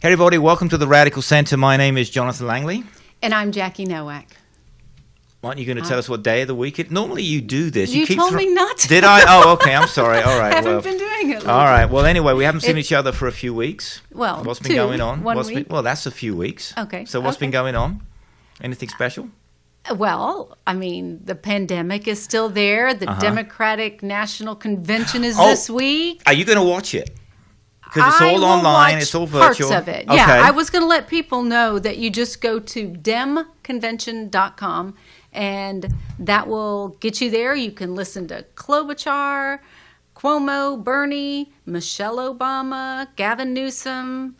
Hey everybody, welcome to the Radical Center. My name is Jonathan Langley. And I'm Jackie Nowak. Aren't you going to tell us what day of the week it? Normally you do this. You told me not to. Did I? Oh, okay. I'm sorry. All right. I haven't been doing it. All right. Well, anyway, we haven't seen each other for a few weeks. Well, what's been going on? One week. Well, that's a few weeks. Okay. So what's been going on? Anything special? Well, I mean, the pandemic is still there. The Democratic National Convention is this week. Are you going to watch it? Because it's all online, it's all virtual. Parts of it. Okay. Yeah, I was going to let people know that you just go to demconvention.com and that will get you there. You can listen to Klobuchar, Cuomo, Bernie, Michelle Obama, Gavin Newsom,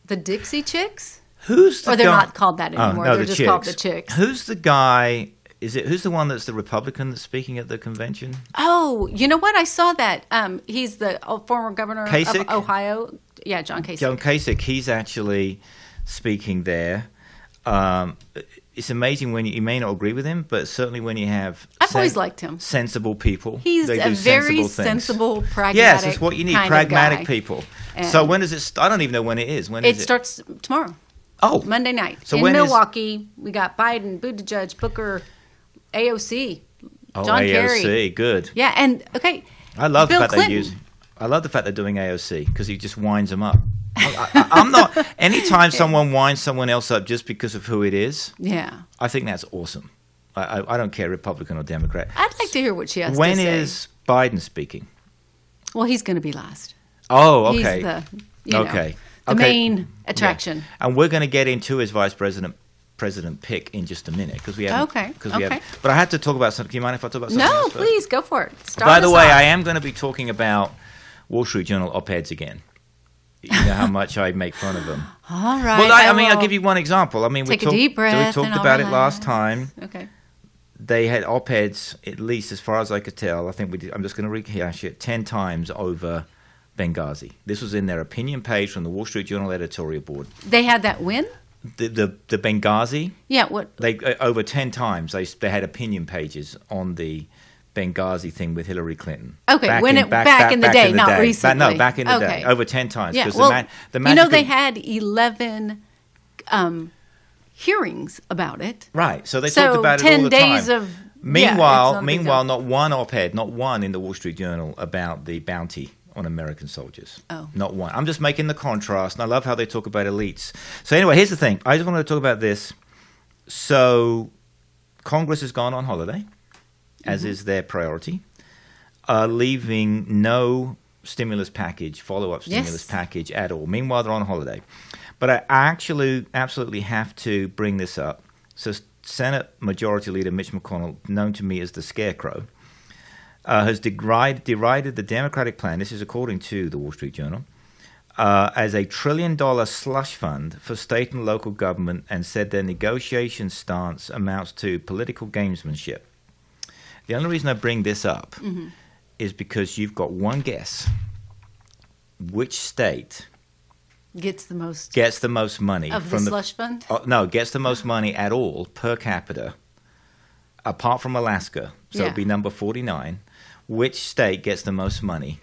the Dixie Chicks. Who's the guy? Or they're not called that anymore. No, they're just called the Chicks. Who's the guy? Who's the one that's the Republican that's speaking at the convention? Oh, you know what? I saw that. He's the former governor Kasich? of Ohio. Yeah, John Kasich. John Kasich, he's actually speaking there. It's amazing when you may not agree with him, but certainly when you have I've always liked him. Sensible people. He's a very sensible, pragmatic. Yes, it's what you need, pragmatic guy. people. And so when does it I don't even know when it is. When it is it? starts tomorrow. Oh. Monday night. So in when Milwaukee, we got Biden, Buttigieg, Booker, AOC, John AOC, Kerry. Good. Yeah, and okay. I love Bill the fact Clinton. I love the fact they're doing AOC because he just winds them up. I'm not. Anytime someone winds someone else up just because of who it is, Yeah. I think that's awesome. I don't care Republican or Democrat. I'd like to hear what she has to say. When is Biden speaking? Well, he's going to be last. Oh, okay. He's the main attraction. Yeah. And we're going to get into his vice president pick in just a minute because we have. Okay. But I had to talk about something. Do you mind if I talk about something No, else first? please go for it. By the way, I am going to be talking about Wall Street Journal op-eds again. You know how much I make fun of them. All right. Well, I'll give you one example. I mean, Take a deep breath. We talked about it last time. Okay. They had op-eds, at least as far as I could tell. I think we did. I'm just going to rehash it 10 times over Benghazi. This was in their opinion page from the Wall Street Journal editorial board. They had that win? The Benghazi. Yeah. What? They over 10 times they had opinion pages on the Benghazi thing with Hillary Clinton. Okay, back in the day, not recently. Back in the day, over 10 times. Yeah, well, they had 11 hearings about it. Right, so they talked about it all the time. 10 days of... Meanwhile, not one op-ed, not one in the Wall Street Journal about the bounty on American soldiers. Oh. Not one. I'm just making the contrast, and I love how they talk about elites. So anyway, here's the thing. I just want to talk about this. So Congress has gone on holiday, as is their priority, leaving no stimulus package, follow-up stimulus package at all. Meanwhile, they're on holiday. But I actually absolutely have to bring this up. So Senate Majority Leader Mitch McConnell, known to me as the Scarecrow, has derided the Democratic plan, this is according to the Wall Street Journal, as a $1 trillion slush fund for state and local government and said their negotiation stance amounts to political gamesmanship. The only reason I bring this up is because you've got one guess. Which state gets the most money of from the slush fund? No, gets the most money at all per capita, apart from Alaska. So it'd be number 49. Which state gets the most money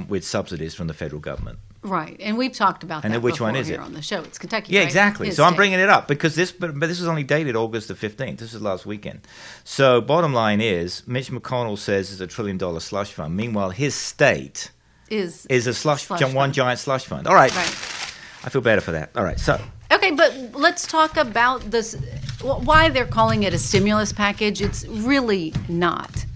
with subsidies from the federal government? Right, and we've talked about that which one is here it? on the show. It's Kentucky. Yeah, right? exactly. So I'm bringing it up because this was only dated August the 15th. This is last weekend. So bottom line is, Mitch McConnell says it's $1 trillion slush fund. Meanwhile, his state is a one giant slush fund. All right. I feel better for that. All right. So. Okay, but let's talk about this. Why they're calling it a stimulus package? It's really not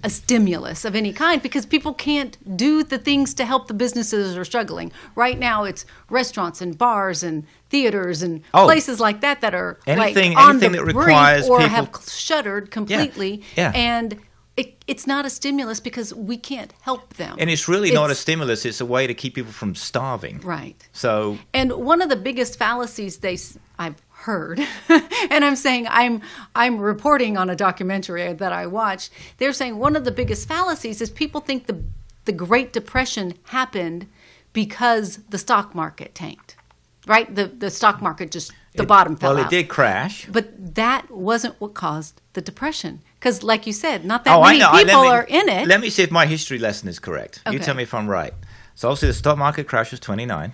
a stimulus of any kind because people can't do the things to help the businesses that are struggling. Right now, it's restaurants and bars and theaters and places like that are anything on the that requires brink or people... have shuttered completely. Yeah. And it's not a stimulus because we can't help them. And it's really not a stimulus. It's a way to keep people from starving. Right. So. And one of the biggest fallacies I've heard, and I'm saying I'm reporting on a documentary that I watched. They're saying one of the biggest fallacies is people think the Great Depression happened because the stock market tanked, right? The stock market the bottom fell out. Well, it did crash. But that wasn't what caused the Depression. Because like you said, not that many people are in it. Let me see if my history lesson is correct. Okay. You tell me if I'm right. So obviously the stock market crash was 29.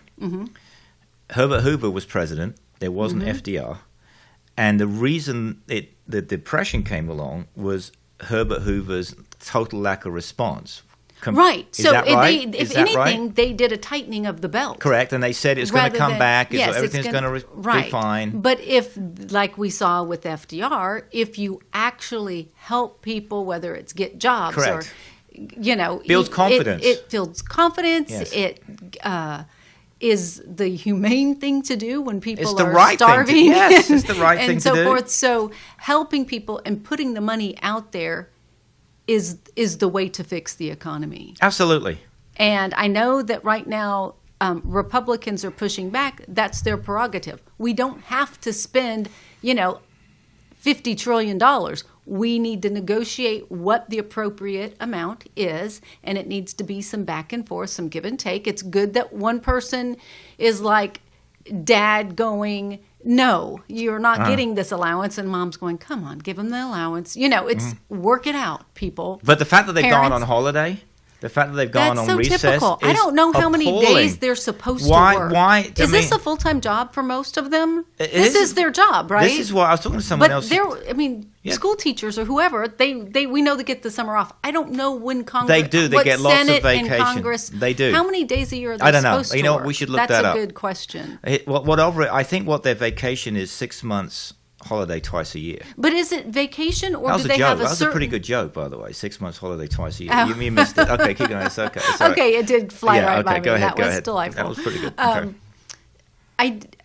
Herbert Hoover was president. There wasn't FDR. And the reason the Depression came along was Herbert Hoover's total lack of response. Right. Is So that right? if Is that anything, right? they did a tightening of the belt. Correct. And they said it's going to come back. Everything's going to be fine. But if, like we saw with FDR, if you actually help people, whether it's get jobs Correct. or, Builds confidence. It builds confidence. Yes. It is the humane thing to do when people It's the are right thing to- starving. yes, it's the right thing and to so do. forth. So helping people and putting the money out there is the way to fix the economy. Absolutely. And I know that right now Republicans are pushing back. That's their prerogative. We don't have to spend, $50 trillion. We need to negotiate what the appropriate amount is, and it needs to be some back and forth, some give and take. It's good that one person is like dad going, no, you're not getting this allowance, and mom's going, come on, give them the allowance. It's work it out, people. But the fact that they've gone Parents- on holiday, the fact that they've gone That's on so recess typical. I is don't know how many appalling. days they're supposed to work. Why? Is this a full-time job for most of them? This Is their job, right? This is what I was talking to someone But else. Yeah. school teachers or whoever, we know they get the summer off. I don't know when Congress. They do. They what get lots of Senate and vacation. Congress. They do. How many days a year are they I don't know. supposed to You know what? work? We should look That's that up. a good question. I think what their vacation is 6 months holiday twice a year. But is it vacation or That was do a they joke. have That a was certain? a pretty good joke, by the way. 6 months holiday twice a year. Oh. You missed it. Okay, keep going. It's okay. It's all right. Okay, it did fly Yeah, right okay, by me. go ahead, That go was ahead. delightful. That was pretty good. Okay.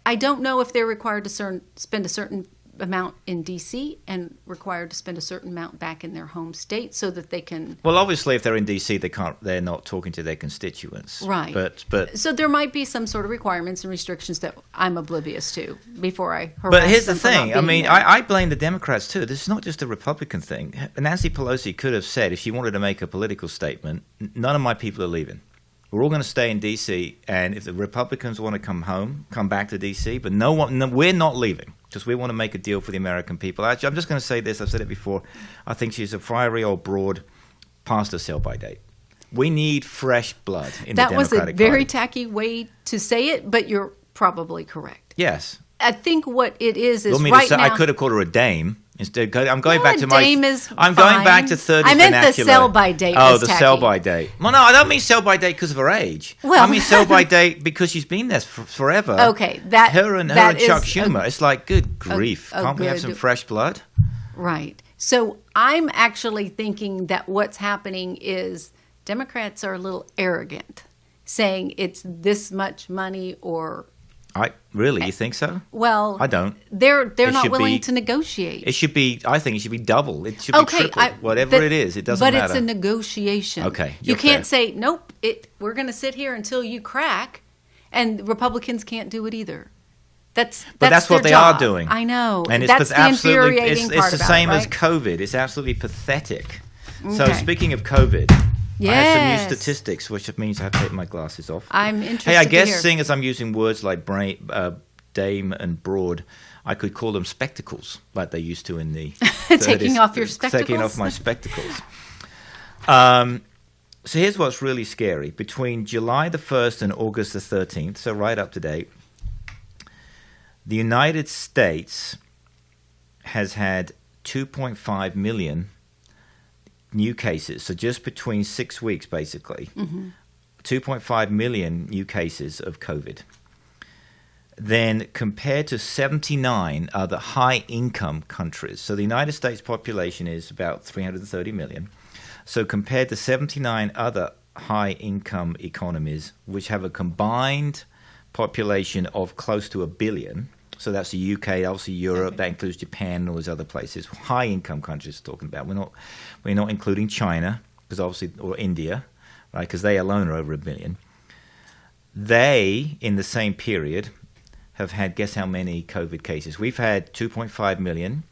I don't know if they're required to spend a certain amount in D.C. and required to spend a certain amount back in their home state so that they can. Well, obviously, if they're in DC, they're not talking to their constituents. Right. But So there might be some sort of requirements and restrictions that I'm oblivious to before I harass But here's the them for not thing. I being mean, there. I blame the Democrats too. This is not just a Republican thing. Nancy Pelosi could have said, if she wanted to make a political statement, none of my people are leaving. We're all going to stay in D.C. And if the Republicans want to come back to D.C. But we're not leaving because we want to make a deal for the American people. Actually, I'm just going to say this. I've said it before. I think she's a fiery old broad past her sell-by date. We need fresh blood in the that was Democratic a very Party. tacky way to say it, but you're probably correct. Yes. I think what it is Want me right to say, now. I could have called her a dame. Instead, I'm going No, back a to my. dame is I'm going fine. back to third. I meant the vernacular. sell-by date Oh, was the tacky. sell-by date. Well, no, I don't mean sell-by date because of her age. Well- I mean sell-by date because she's been there forever. Okay, that- her and that Chuck is Schumer. It's like, good grief! a Can't we have good- some fresh blood? Right. So I'm actually thinking that what's happening is Democrats are a little arrogant, saying it's this much money or. You think so? Well, I don't. They're It not should willing be- to negotiate. It should be. I think it should be double. It should be triple. Whatever it is, it doesn't but matter. But it's a negotiation. Okay, You you're can't fair. say nope. We're going to sit here until you crack, and Republicans can't do it either. That's But what their they are job. doing. I know. And that's the absolutely, infuriating it's part the about same it, as right? COVID. It's absolutely pathetic. So Okay. speaking of COVID, I have Yes. some new statistics, which means I have to take my glasses off. I'm interested. Hey, I to guess hear. seeing as I'm using words like dame and broad, I could call them spectacles, like they used to in the Taking 30s. off your Taking off spectacles? my spectacles. So here's what's really scary. Between July the 1st and August the 13th, so right up to date, the United States has had 2.5 million new cases. So just between 6 weeks, basically, 2.5 million new cases of COVID. Then compared to 79 other high-income countries, so the United States population is about 330 million. So compared to 79 other high-income economies, which have a combined population of close to 1 billion, so that's the UK, obviously Europe, that includes Japan and all those other places, high-income countries we're talking about. We're not including China, because obviously, or India, right? Because they alone are over 1 billion. They, in the same period, have had, guess how many COVID cases? We've had 2.5 million.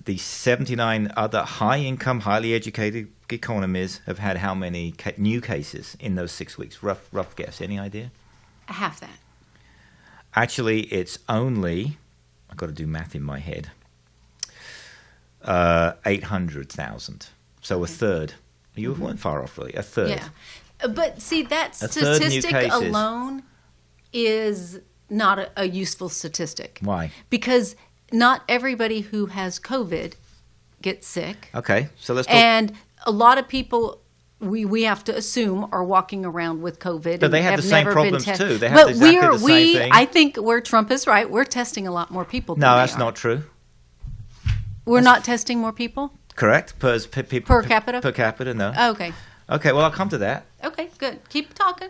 The 79 other high-income, highly educated economies have had how many new cases in those 6 weeks? Rough guess. Any idea? Half that. Actually, it's only, I've got to do math in my head, 800,000. So a third. You weren't far off, really. A third. Yeah. But see, that A third new statistic cases. alone is not a useful statistic. Why? Because not everybody who has COVID gets sick. Okay, so let's talk. And a lot of people, we have to assume, are walking around with COVID. But they have the same never problems been too. They have exactly the same thing. I think where Trump is right, we're testing a lot more people. No, that's not true. We're not testing more people? Correct. Per capita? Per capita, no. Oh, okay. Okay, well, I'll come to that. Okay, good. Keep talking.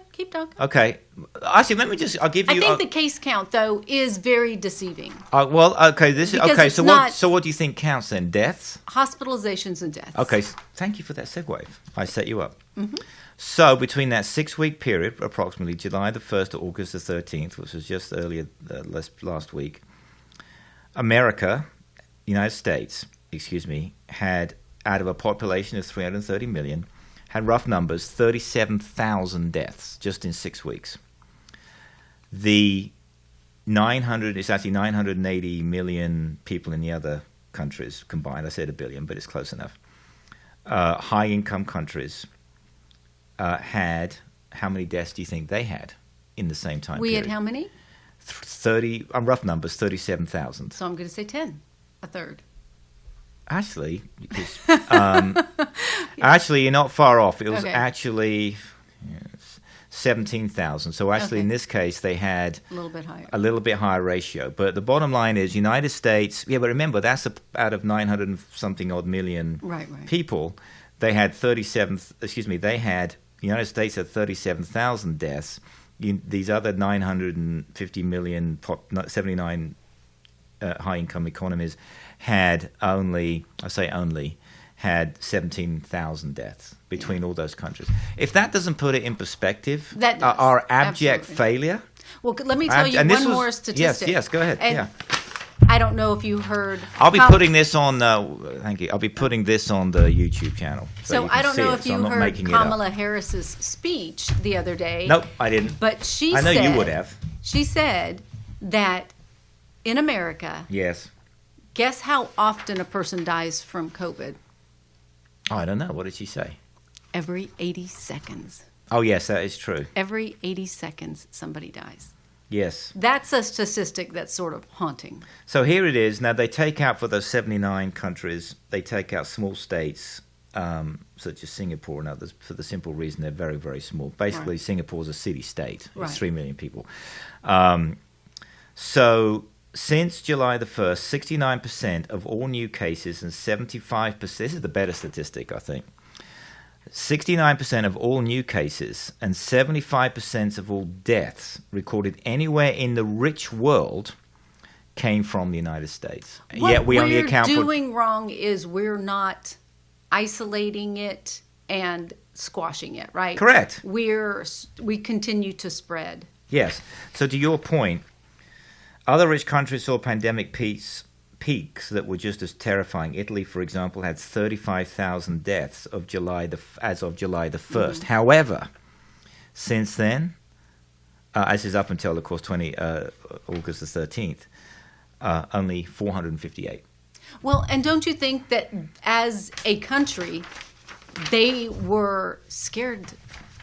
Okay. Actually, I'll give you... I think the case count, though, is very deceiving. Well, okay, Because so what do you think counts then? Deaths? Hospitalizations and deaths. Okay, thank you for that segue. I set you up. Mm-hmm. So between that 6-week period, approximately July the 1st to August the 13th, which was just earlier last week, United States, had, out of a population of 330 million, had rough numbers, 37,000 deaths just in 6 weeks. It's actually 980 million people in the other countries combined. I said a billion, but it's close enough. High-income countries had, how many deaths do you think they had in the same time period? We had how many? 30, rough numbers, 37,000. So I'm going to say 10, a third. Actually, actually, you're not far off. It was actually 17,000. So actually, in this case, they had a little bit higher ratio. But the bottom line is, United States. Yeah, but remember, that's out of 900 and something odd million people. They had 37. United States had 37,000 deaths. These other 950 million, 79 high-income economies had had 17,000 deaths between all those countries. If that doesn't put it in perspective, our abject failure. Well, let me tell you one more statistic. Yes, go ahead. And I don't know if you heard. I'll be putting this on. Thank you. I'll be putting this on the YouTube channel. So I don't know if you heard Kamala Harris's speech the other day. Nope, I didn't. But I know you would have. She said that in America. Yes. Guess how often a person dies from COVID? Oh, I don't know. What did she say? Every 80 seconds. Oh, yes, that is true. Every 80 seconds, somebody dies. Yes. That's a statistic that's sort of haunting. So here it is. Now, they take out, for those 79 countries, they take out small states such as Singapore and others for the simple reason they're very, very small. Basically, Singapore's a city-state. It's 3 million people. So since July the 1st, 69% of all new cases and 75%, this is the better statistic, I think, 69% of all new cases and 75% of all deaths recorded anywhere in the rich world came from the United States. Yet we only account for... What we're doing wrong is we're not isolating it and squashing it, right? Correct. We continue to spread. Yes. So to your point, other rich countries saw pandemic peaks that were just as terrifying. Italy, for example, had 35,000 deaths as of July the 1st. Mm-hmm. However, since then, as is up until, of course, August the 13th, only 458. Well, and don't you think that as a country, they were scared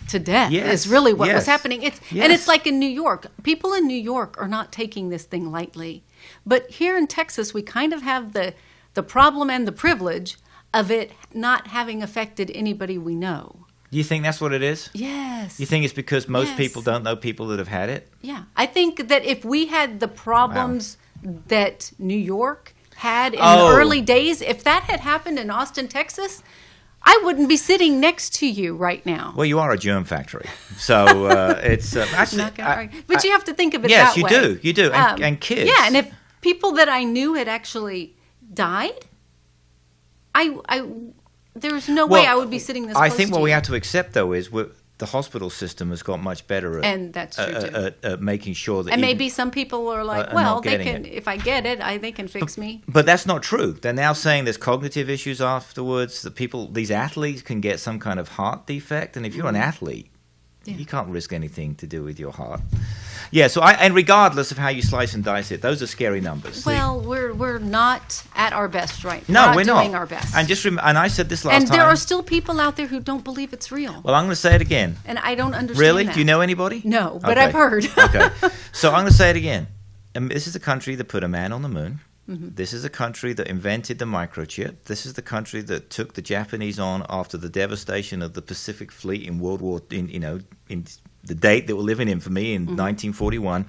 to death? Is really what was happening. And it's like in New York. People in New York are not taking this thing lightly. But here in Texas, we kind of have the problem and the privilege of it not having affected anybody we know. Do you think that's what it is? Yes. You think it's because most people don't know people that have had it? Yeah. I think that if we had the problems that New York had in the early days, if that had happened in Austin, Texas, I wouldn't be sitting next to you right now. Well, you are a germ factory, so it's actually. But you have to think of it that way. Yes, you do, and kids. Yeah, and if people that I knew had actually died, there's no way I would be sitting this close to you. I think what we have to accept, though, is the hospital system has got much better at making sure that. And maybe some people are like, well, they can. If I get it, they can fix me. But that's not true. They're now saying there's cognitive issues afterwards. That these athletes can get some kind of heart defect, and if you're an athlete, You can't risk anything to do with your heart. Yeah, and regardless of how you slice and dice it, those are scary numbers. Well, we're not at our best right now. No, we're not doing not. our best. And and I said this last time. And there are still people out there who don't believe it's real. Well, I'm going to say it again. And I don't understand Really? that. Do you know anybody? No, but Okay. I've heard. Okay. So I'm going to say it again. This is a country that put a man on the moon. Mm-hmm. This is a country that invented the microchip. This is the country that took the Japanese on after the devastation of the Pacific Fleet in World War, in the date that we're living in for me in 1941.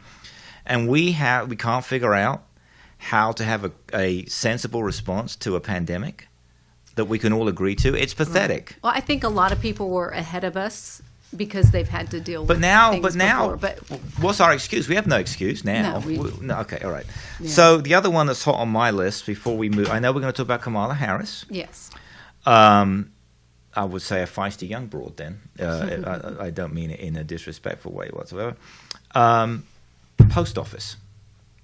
And we can't figure out how to have a sensible response to a pandemic that we can all agree to. It's pathetic. Well, I think a lot of people were ahead of us because they've had to deal with things before. But what's our excuse? We have no excuse now. No, okay, all right. Yeah. So the other one that's hot on my list before we move, I know we're going to talk about Kamala Harris. yes. I would say a feisty young broad then. I don't mean it in a disrespectful way whatsoever. Post office.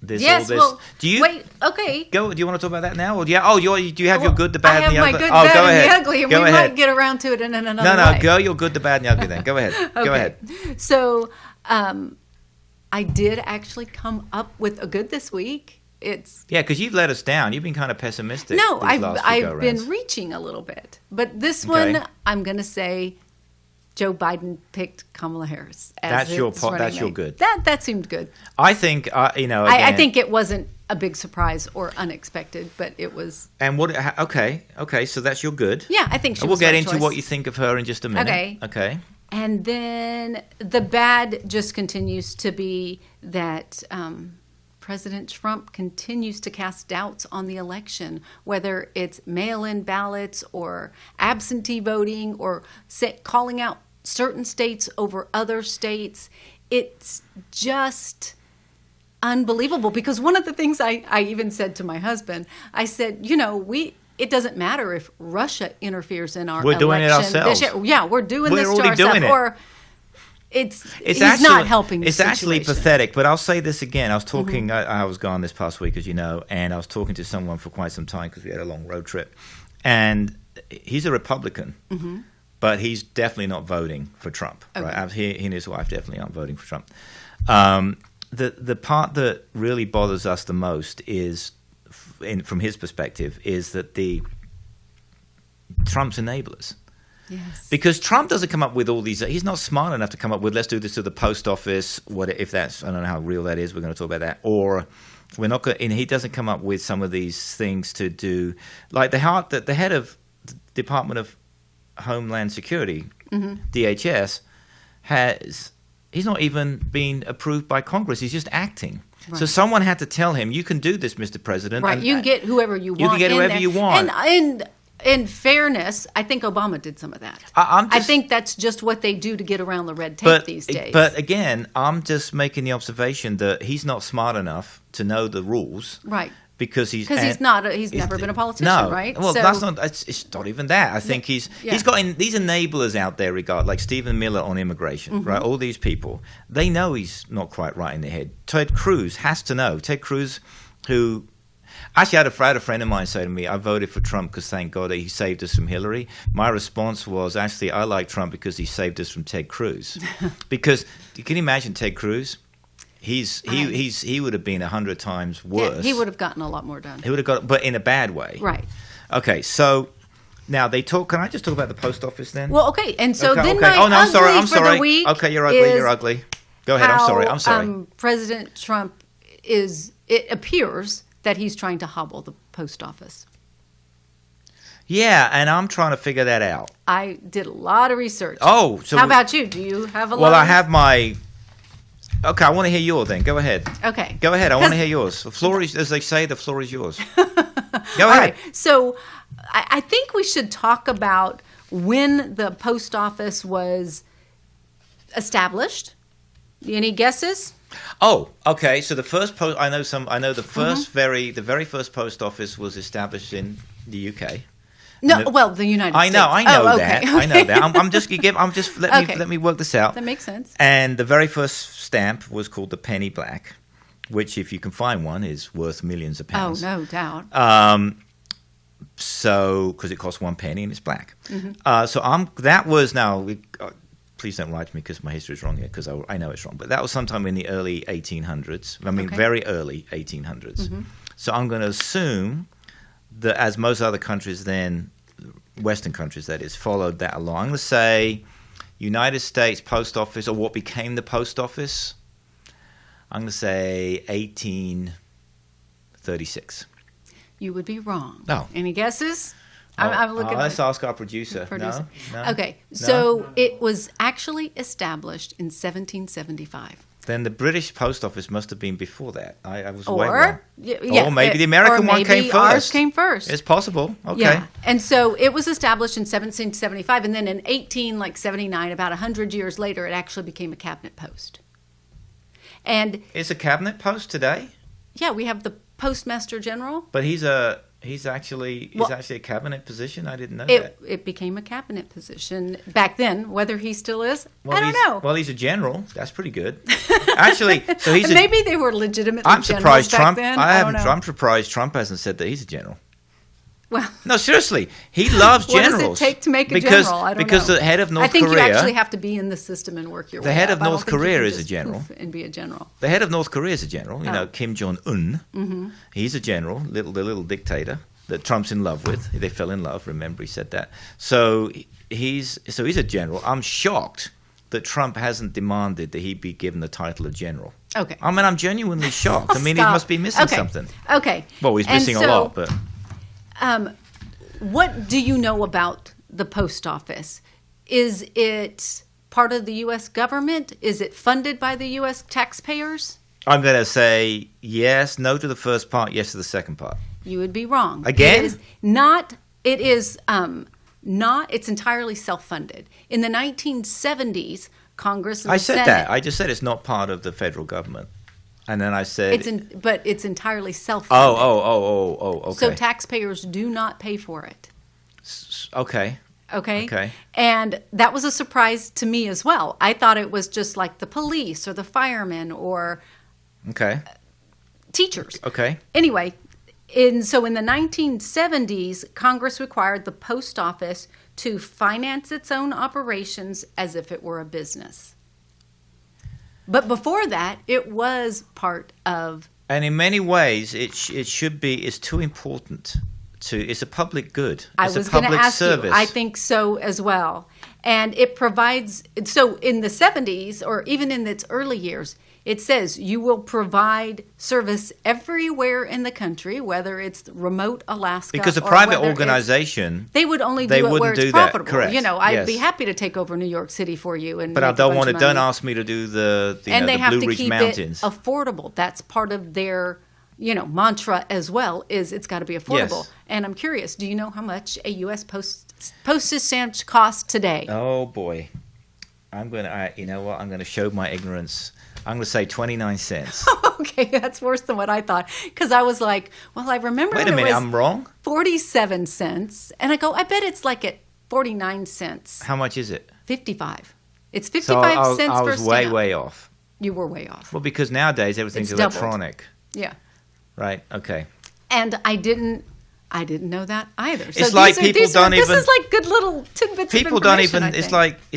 Yes, well, do you wait, okay. do you want to talk about that now? Or do you have your good, the bad, I have and the my ugly? good, Oh, bad, go and ahead. the ugly, and Go we ahead. might get around to it in another way. No, go your good, the bad, and the ugly then. Go ahead. Go ahead. So, I did actually come up with a good this week. Yeah, because you've let us down. You've been kind of pessimistic. No, these last few I've go-rounds. been reaching a little bit, but this Okay. one I'm going to say Joe Biden picked Kamala Harris. That's your good. That seemed good. I think again, I think it wasn't a big surprise or unexpected, but it was. And okay, so that's your good. Yeah, I think she. And was we'll get the right into choice. what you think of her in just a minute. Okay. And then the bad just continues to be that President Trump continues to cast doubts on the election, whether it's mail-in ballots or absentee voting or calling out certain states over other states. It's just unbelievable, because one of the things I even said to my husband, I said, it doesn't matter if Russia interferes in our election. We're doing it ourselves. Yeah, we're doing this to already ourselves. doing it. Or he's not helping the It's actually situation. pathetic, but I'll say this again. I was talking, I was gone this past week, as you know, and I was talking to someone for quite some time because we had a long road trip. And he's a Republican, but he's definitely not voting for Trump. Okay. Right? He and his wife definitely aren't voting for Trump. The part that really bothers us the most is, from his perspective, is that Trump's enablers. Yes. Because Trump doesn't come up with all these. He's not smart enough to come up with, let's do this to the post office. If that's, I don't know how real that is. We're going to talk about that. Or we're not going. And he doesn't come up with some of these things to do, like the head of the Department of Homeland Security, DHS, he's not even been approved by Congress. He's just acting. Right. So someone had to tell him, you can do this, Mr. President. Right. You can get whoever you want. You can get whoever you want. And in fairness, I think Obama did some of that. I think that's just what they do to get around the red tape these days. But again, I'm just making the observation that he's not smart enough to know the rules. Right. Because he's never been a politician, right? Well, it's not even that. I think he's got these enablers out there, like Stephen Miller on immigration, right? All these people, they know he's not quite right in the head. Ted Cruz has to know. Ted Cruz, who actually I had a friend of mine say to me, I voted for Trump because thank God he saved us from Hillary. My response was, actually, I like Trump because he saved us from Ted Cruz. Because can you imagine Ted Cruz? He would have been 100 times worse. Yeah, he would have gotten a lot more done. He would have got, but in a bad way. Right. Okay, so now they talk. Can I just talk about the post office then? Well, okay, and so then okay. my I'm sorry. For the week okay, you're ugly. You're ugly. Go ahead. I'm sorry. President Trump it appears that he's trying to hobble the post office. Yeah, and I'm trying to figure that out. I did a lot of research. Oh, so how about you? Do you have a lot? Well, I have my. Okay, I want to hear yours then. Go ahead. Okay. Go ahead. I want to hear yours. The floor is, as they say, the floor is yours. Go ahead. Right. So I think we should talk about when the post office was established. Any guesses? Oh, okay. So the first post, I know the first the very first post office was established in the UK. No, the United States. I know that. Okay. I know that. Let me work this out. That makes sense. And the very first stamp was called the penny black, which, if you can find one, is worth millions of pounds. Oh, no doubt. So, because it costs 1 penny and it's black. So that was now please don't write to me because my history is wrong here, because I know it's wrong. But that was sometime in the early 1800s. I mean, very early 1800s. So I'm going to assume that, as most other countries then, Western countries that is, followed that along. I'm going to say United States Post Office, or what became the Post Office. I'm going to say 1836. You would be wrong. No. Any guesses? I'm looking. Let's ask our producer. No? Okay, so it was actually established in 1775. Then the British Post Office must have been before that. I was way Or wrong. yeah, Or maybe the American one came first. Ours came first. It's possible. Okay. Yeah, and so it was established in 1775, and then in 1879, about 100 years later, it actually became a cabinet post. And It's a cabinet post today, yeah, we have the Postmaster General. but he's actually a cabinet position. I didn't know that. It became a cabinet position back then. Whether he still is, I don't know. Well, he's a general. That's pretty good. Actually, so he's Maybe they were legitimately I'm generals surprised back Trump. then. I don't haven't. know. I'm surprised Trump hasn't said that he's a general. Well, No, seriously, he loves what generals. does it take to make a because, general? I don't because know. the head of North I think Korea. you actually have to be in the system and work your way The head up. of I don't North think you Korea can is a just general. poof and be a general. The head of North Korea is a general. You know, Oh. Kim Jong-un. He's a general, the little dictator that Trump's in love with. They fell in love. Remember, he said that. So he's a general. I'm shocked that Trump hasn't demanded that he be given the title of general. Okay. I mean, I'm genuinely shocked. I mean, he Stop. must be missing Okay. something. Okay. Well, he's And missing a so, lot, but what do you know about the post office? Is it part of the U.S. government? Is it funded by the U.S. taxpayers? I'm going to say yes, no to the first part, yes to the second part. You would be wrong. Again? It is not. It is not. It's entirely self-funded. In the 1970s, Congress and I the said Senate, that. I just said it's not part of the federal government. And then I said... but it's entirely self-funded. Oh, okay. So taxpayers do not pay for it. Okay. Okay. And that was a surprise to me as well. I thought it was just like the police or the firemen or Okay. teachers. Okay. Anyway, so in the 1970s, Congress required the post office to finance its own operations as if it were a business. But before that, it was part of... And in many ways, it should be, it's too important. It's a public good. I It's was a going to public ask service. you. I think so as well. And it provides... So in the 70s, or even in its early years, it says you will provide service everywhere in the country, whether it's remote Alaska Because a or private whether it's- organization, They would only They do it where wouldn't it's do that. profitable. Correct. You know, I'd Yes. be happy to take over New York City for you and but make I don't a want bunch to. of money. Don't ask me to do the And they the have Blue to Ridge keep Mountains. it affordable. That's part of their, mantra as well. Is it's got to be affordable. Yes. And I'm curious, do you know how much a U.S. postage stamp costs today? Oh boy, I'm gonna. You know what? I'm gonna show my ignorance. I'm gonna say 29 cents. Okay, that's worse than what I thought. Because I was like, well, I remember Wait a it minute, was I'm wrong. 47 cents. And I go, I bet it's like at 49 cents. How much is it? 55. It's So 55 cents I per was stamp. way off. You were way off. Well, because nowadays everything's It's doubled. electronic, Yeah. right? Okay. And I didn't know that either. So It's like these are- people these are- don't This even- is like good little tidbits People of don't information, even. I It's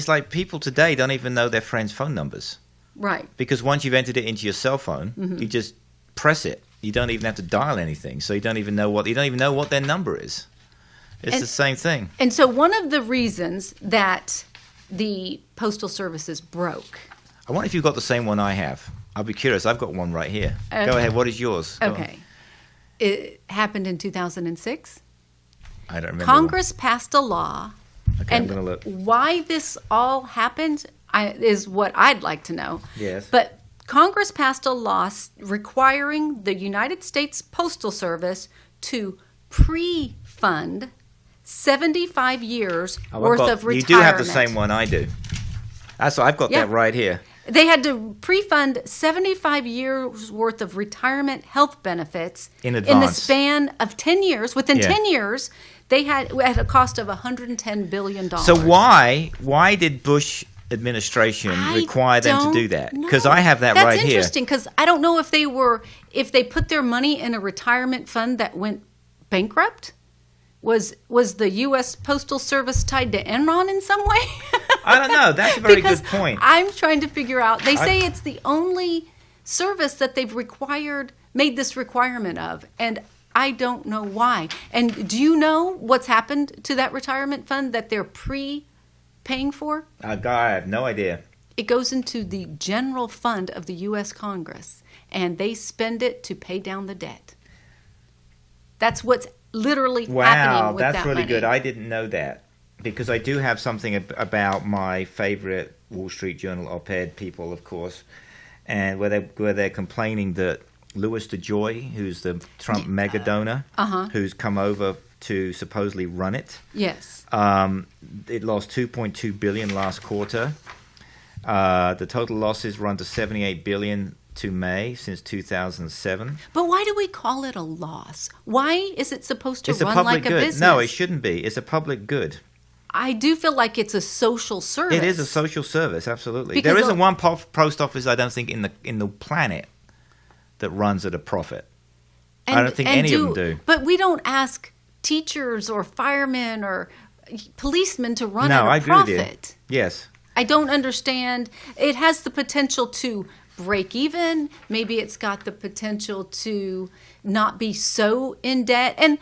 think. like people today don't even know their friends' phone numbers. Right. Because once you've entered it into your cell phone, Mm-hmm. you just press it. You don't even have to dial anything, so you don't even know what their number is. It's And- the same thing. And so one of the reasons that the postal services broke. I wonder if you've got the same one I have. I'll be curious. I've got one right here. Okay. Go ahead. What is yours? Go on. Okay. It happened in 2006. I don't remember. Congress passed a law. Okay, I'm and gonna look. why this all happened is what I'd like to know. Yes. But Congress passed a law requiring the United States Postal Service to pre-fund 75 years Oh, I've worth got- of retirement. You do have the same one I do. That's I've got Yeah. that right here. They had to pre-fund 75 years worth of retirement health benefits In the advance. span of 10 years. Within Yeah. 10 years, they had at a cost of $110 billion. So why did Bush administration require them to do that? Because I have that right That's here. interesting because I don't know if they put their money in a retirement fund that went bankrupt. Was the U.S. Postal Service tied to Enron in some way? I don't know. That's a very Because good point. I'm trying to figure out. They say it's the only service that they've made this requirement of, and I don't know why. And do you know what's happened to that retirement fund that they're paying for? I have no idea. It goes into the general fund of the U.S. Congress, and they spend it to pay down the debt. That's what's literally happening Wow, with that that's really money. good. I didn't know that, because I do have something about my favorite Wall Street Journal op-ed people, of course, and where they're complaining that Louis DeJoy, who's the Trump mega donor, who's come over to supposedly run it, Yes. it lost $2.2 billion last quarter. The total losses run to $78 billion to May since 2007. But why do we call it a loss? Why is it supposed to It's a run public like a good. business? No, it shouldn't be. It's a public good. I do feel like it's a social service. It is a social service, absolutely. Because there isn't one post office, I don't think, in the planet that runs at a profit. I don't think any of them do. But we don't ask teachers or firemen or policemen to run No, at a I agree with profit. you. Yes. I don't understand. It has the potential to break even. Maybe it's got the potential to not be so in debt. And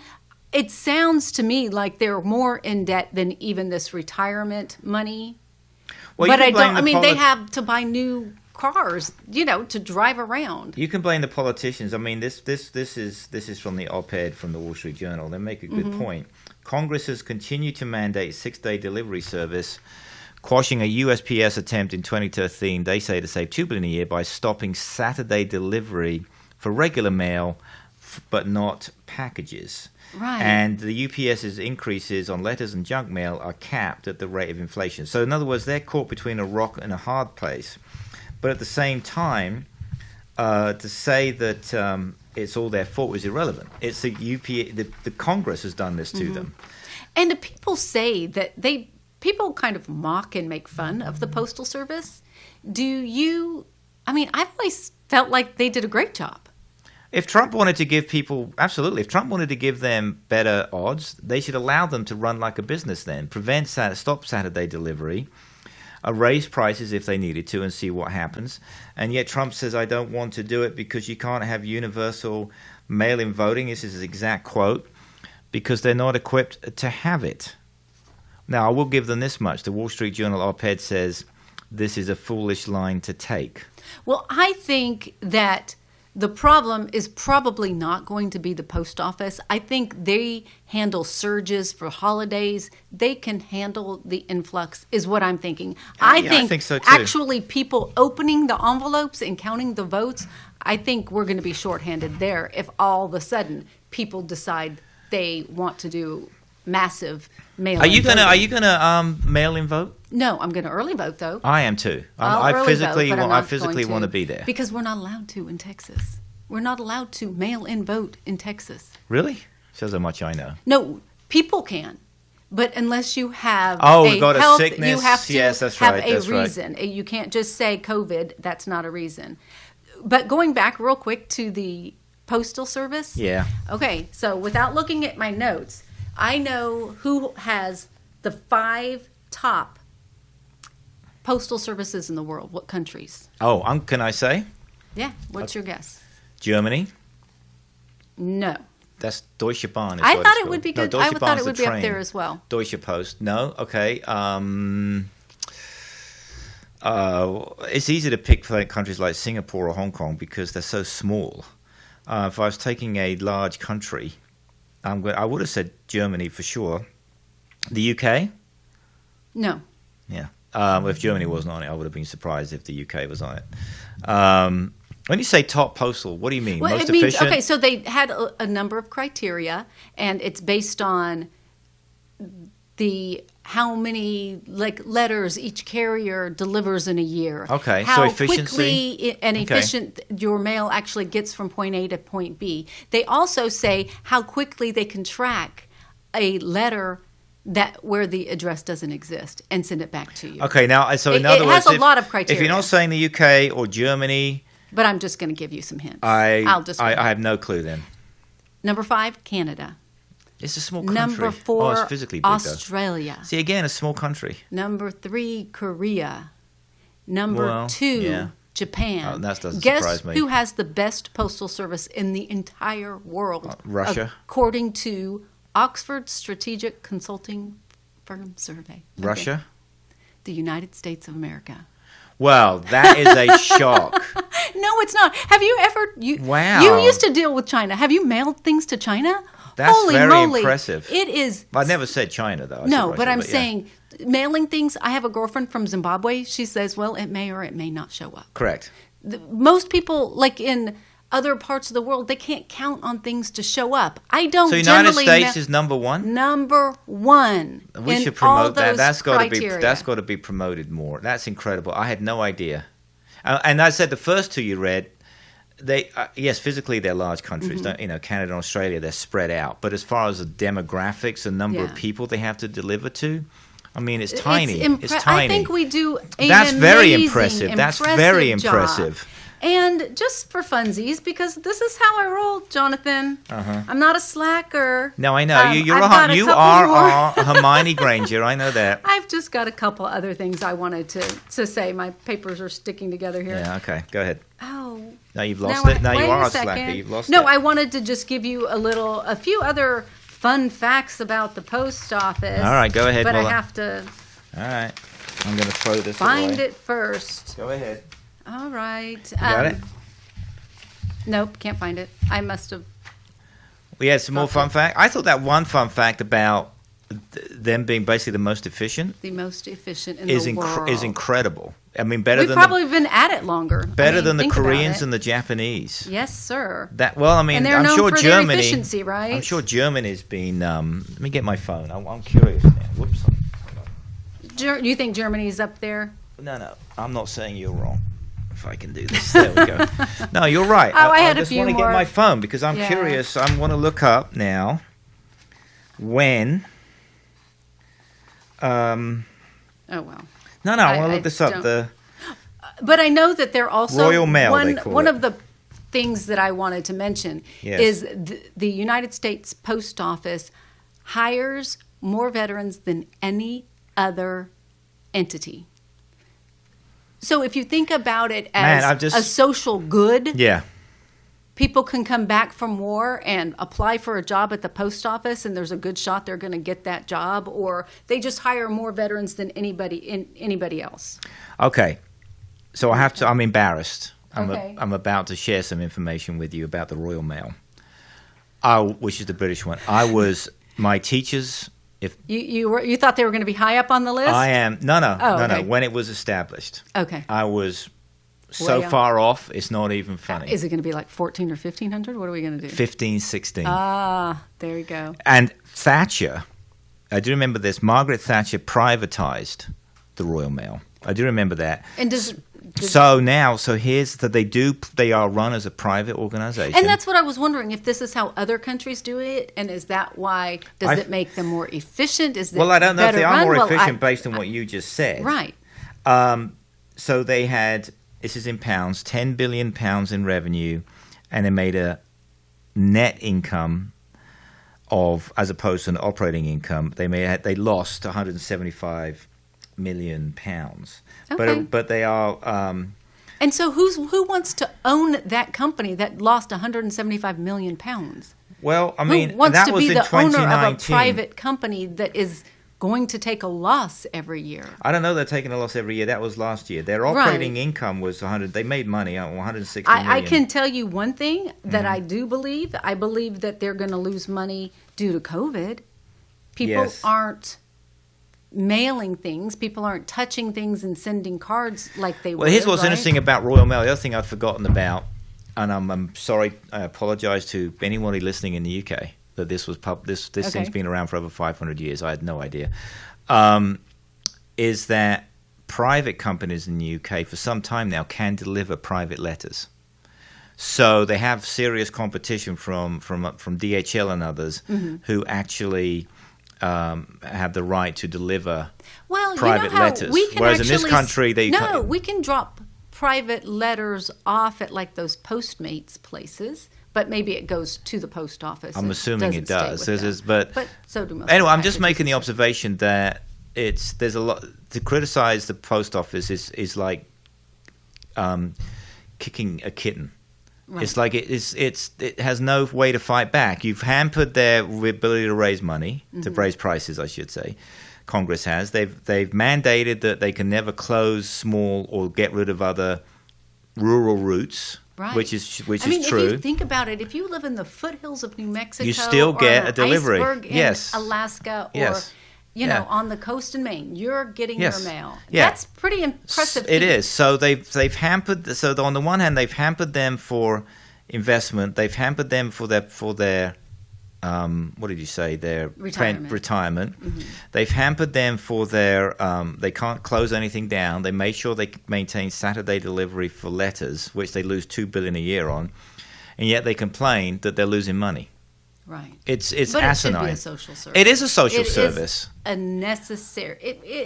it sounds to me like they're more in debt than even this retirement money. Well, But you I can blame don't. I the mean, they have to buy new cars, to drive around. You can blame the politicians. I mean, this is from the op-ed from the Wall Street Journal. They make a good point. Congress has continued to mandate 6-day delivery service, quashing a USPS attempt in 2013, they say, to save $2 billion a year by stopping Saturday delivery for regular mail, but not packages. Right. And the UPS's increases on letters and junk mail are capped at the rate of inflation. So in other words, they're caught between a rock and a hard place. But at the same time, to say that it's all their fault is irrelevant. It's the the Congress has done this to them. And people say that people kind of mock and make fun of the Postal Service. I've always felt like they did a great job. If Trump wanted to give people, absolutely, if Trump wanted to give them better odds, they should allow them to run like a business then. Stop Saturday delivery, raise prices if they needed to and see what happens. And yet Trump says, I don't want to do it because you can't have universal mail-in voting. This is his exact quote, because they're not equipped to have it. Now, I will give them this much. The Wall Street Journal op-ed says this is a foolish line to take. Well, I think that the problem is probably not going to be the post office. I think they handle surges for holidays. They can handle the influx, is what I'm thinking. I think so too. Actually people opening the envelopes and counting the votes, I think we're going to be shorthanded there if all of a sudden people decide they want to do massive mail-in Are you voting. gonna mail-in vote? No, I'm going to early vote though. I am too. I'll I early physically vote, but I'm want. I not physically going want to be there. because we're not allowed to in Texas. We're not allowed to mail in vote in Texas. Really? Shows how much I know. No, people can, but unless you have Oh, got a health, sickness. you have to Yes, that's have right, a that's right. reason. You can't just say COVID. That's not a reason. But going back real quick to the Postal Service. Yeah. Okay, so without looking at my notes, I know who has the 5 top postal services in the world. What countries? Oh, can I say Yeah. What's your guess? Germany? No. That's Deutsche Bahn. Is I what thought it's it called. would be No, good. Deutsche I thought Bahn's it would the be up train. there as well. Deutsche Post. No. Okay. It's easy to pick countries like Singapore or Hong Kong because they're so small. If I was taking a large country, I would have said Germany for sure. The UK? No. Yeah. If Germany wasn't on it, I would have been surprised if the UK was on it. When you say top postal, what do you mean? Well, Most it means, efficient? okay, so they had a number of criteria, and it's based on how many letters each carrier delivers in a year. Okay, so how efficiency. quickly and efficient your mail actually gets from point A to point B. They also say how quickly they can track a letter where the address doesn't exist and send it back to you. Okay, now, so in It other words, has a lot of criteria. If you're not saying the UK or Germany, But I'm just going to give you some hints. I I'll just have no clue then. Number 5, Canada. It's a small country. Number 4, oh, it's physically big, Australia. though. See, again, a small country. Number 3, Korea. Number 2, yeah. Japan. Oh, that doesn't Guess surprise me. who has the best postal service in the entire world? Russia. According to Oxford Strategic Consulting Firm survey. Okay. Russia? The United States of America. Well, that is a shock. No, it's not. Have you ever? Wow. You used to deal with China. Have you mailed things to China? That's Holy very moly. impressive. It is. I never said China, though. I No, said but Russia, I'm yeah. saying mailing things. I have a girlfriend from Zimbabwe. She says, well, it may or it may not show up. Correct. Most people, like in other parts of the world, they can't count on things to show up. I don't. So United generally States is number 1? Number 1. We in should all promote that. those That's got to be. criteria. That's got to be promoted more. That's incredible. I had no idea. And I said the first 2 you read, they yes, physically they're large countries. Don't, Canada and Australia, they're spread out. But as far as the demographics, the number of people they have to deliver to, I mean, it's tiny. It's tiny. I think we do. That's very impressive. Impressive. That's very job. impressive. And just for funsies, because this is how I roll, Jonathan. I'm not a slacker. No, I know. You I've are got a Hermione Granger. I know that. I've just got a couple other things I wanted to say. My papers are sticking together here. Yeah, okay. Go ahead. Oh. Now you've lost it. Now you wait are a second. slacker. You've lost it. No, I wanted to just give you a few other fun facts about the post office. All right, go ahead. But Well, I have to All right. I'm going to throw this find away. it first. Go ahead. All right. You got it? Nope, can't find it. I must have. We had some more fun fact. I thought that one fun fact about them being basically the most efficient The most efficient in is the world. is incredible. I mean, better We've than probably been at it longer. than the think about Koreans it. and the Japanese. Yes, sir. That well, I mean, And they're I'm known sure for their Germany. efficiency, right? I'm sure Germany's been. Let me get my phone. I'm curious now. Whoops. You think Germany's up there? No. I'm not saying you're wrong. If I can do this, there we go. No, you're right. Oh, I had a just few want to more. get my phone because I'm Yeah. curious. I want to look up now when. Oh well. No, I want I to look this up. don't- But I know that they're also Royal Mail, they call one it. of the things that I wanted to mention Yes. is the United States Post Office hires more veterans than any other entity. So if you think about it as a social good, Yeah. people can come back from war and apply for a job at the post office, and there's a good shot they're going to get that job, or they just hire more veterans than anybody else. Okay. So I'm embarrassed. Okay. I'm about to share some information with you about the Royal Mail, which is the British one. My teachers. You thought they were going to be high up on the list? I am no. Okay. When it was established, Okay. I was so Way up. far off. It's not even funny. Is it going to be like 14 or 1500? What are we going to do? 15, 16. There you go. And Thatcher, I do remember this. Margaret Thatcher privatized the Royal Mail. I do remember that. And Here's that they are run as a private organization. And that's what I was wondering, if this is how other countries do it, and is that why? Does it make them more efficient? Is it Well, I don't know if better they are run? more Well, efficient based on what you just said. Right. So they had, this is in pounds, £10 billion in revenue, and they made a net income of, as opposed to an operating income, they lost £175 million. Okay. But they are. And so who wants to own that company that lost 175 million pounds? Well, I mean, who wants that to was be in the owner 2019. of a private company that is going to take a loss every year? I don't know. They're taking a loss every year. That was last year. Their operating income was 100. They made money on 160 million. I can tell you one thing that I do believe. I believe that they're going to lose money due to COVID. People aren't mailing things. People aren't touching things and sending cards like they were. Well, here's what's interesting about Royal Mail. The other thing I've forgotten about, and I'm sorry, I apologise to anybody listening in the UK that this was this thing's been around for over 500 years. I had no idea. Is that private companies in the UK for some time now can deliver private letters. So they have serious competition from DHL and others who actually have the right to deliver private letters. Whereas in this country, we can drop private letters off at like those Postmates places, but maybe it goes to the post office. I'm assuming it does. But so do most. Anyway, I'm just packages making the and observation that there's a lot to criticize the post office is like kicking a kitten. Right. It's like it has no way to fight back. You've hampered their ability to raise money, to raise prices, I should say. Congress has. They've mandated that they can never close small or get rid of other rural routes, Right. which is true. If you think about it, if you live in the foothills of New Mexico, You still get or a delivery. iceberg in Yes. Alaska, or Yes. Yeah. on the coast in Maine, you're getting Yes. your mail. Yeah. That's pretty impressive. It feat. is. So they've hampered. So on the one hand, they've hampered them for investment. They've hampered them for their what did you say? Their retirement. Mm-hmm. They've hampered them for their. They can't close anything down. They made sure they maintain Saturday delivery for letters, which they lose $2 billion a year on, and yet they complain that they're losing money. Right. It's But asinine. it should be a social service. It is a social It is service. a necessary.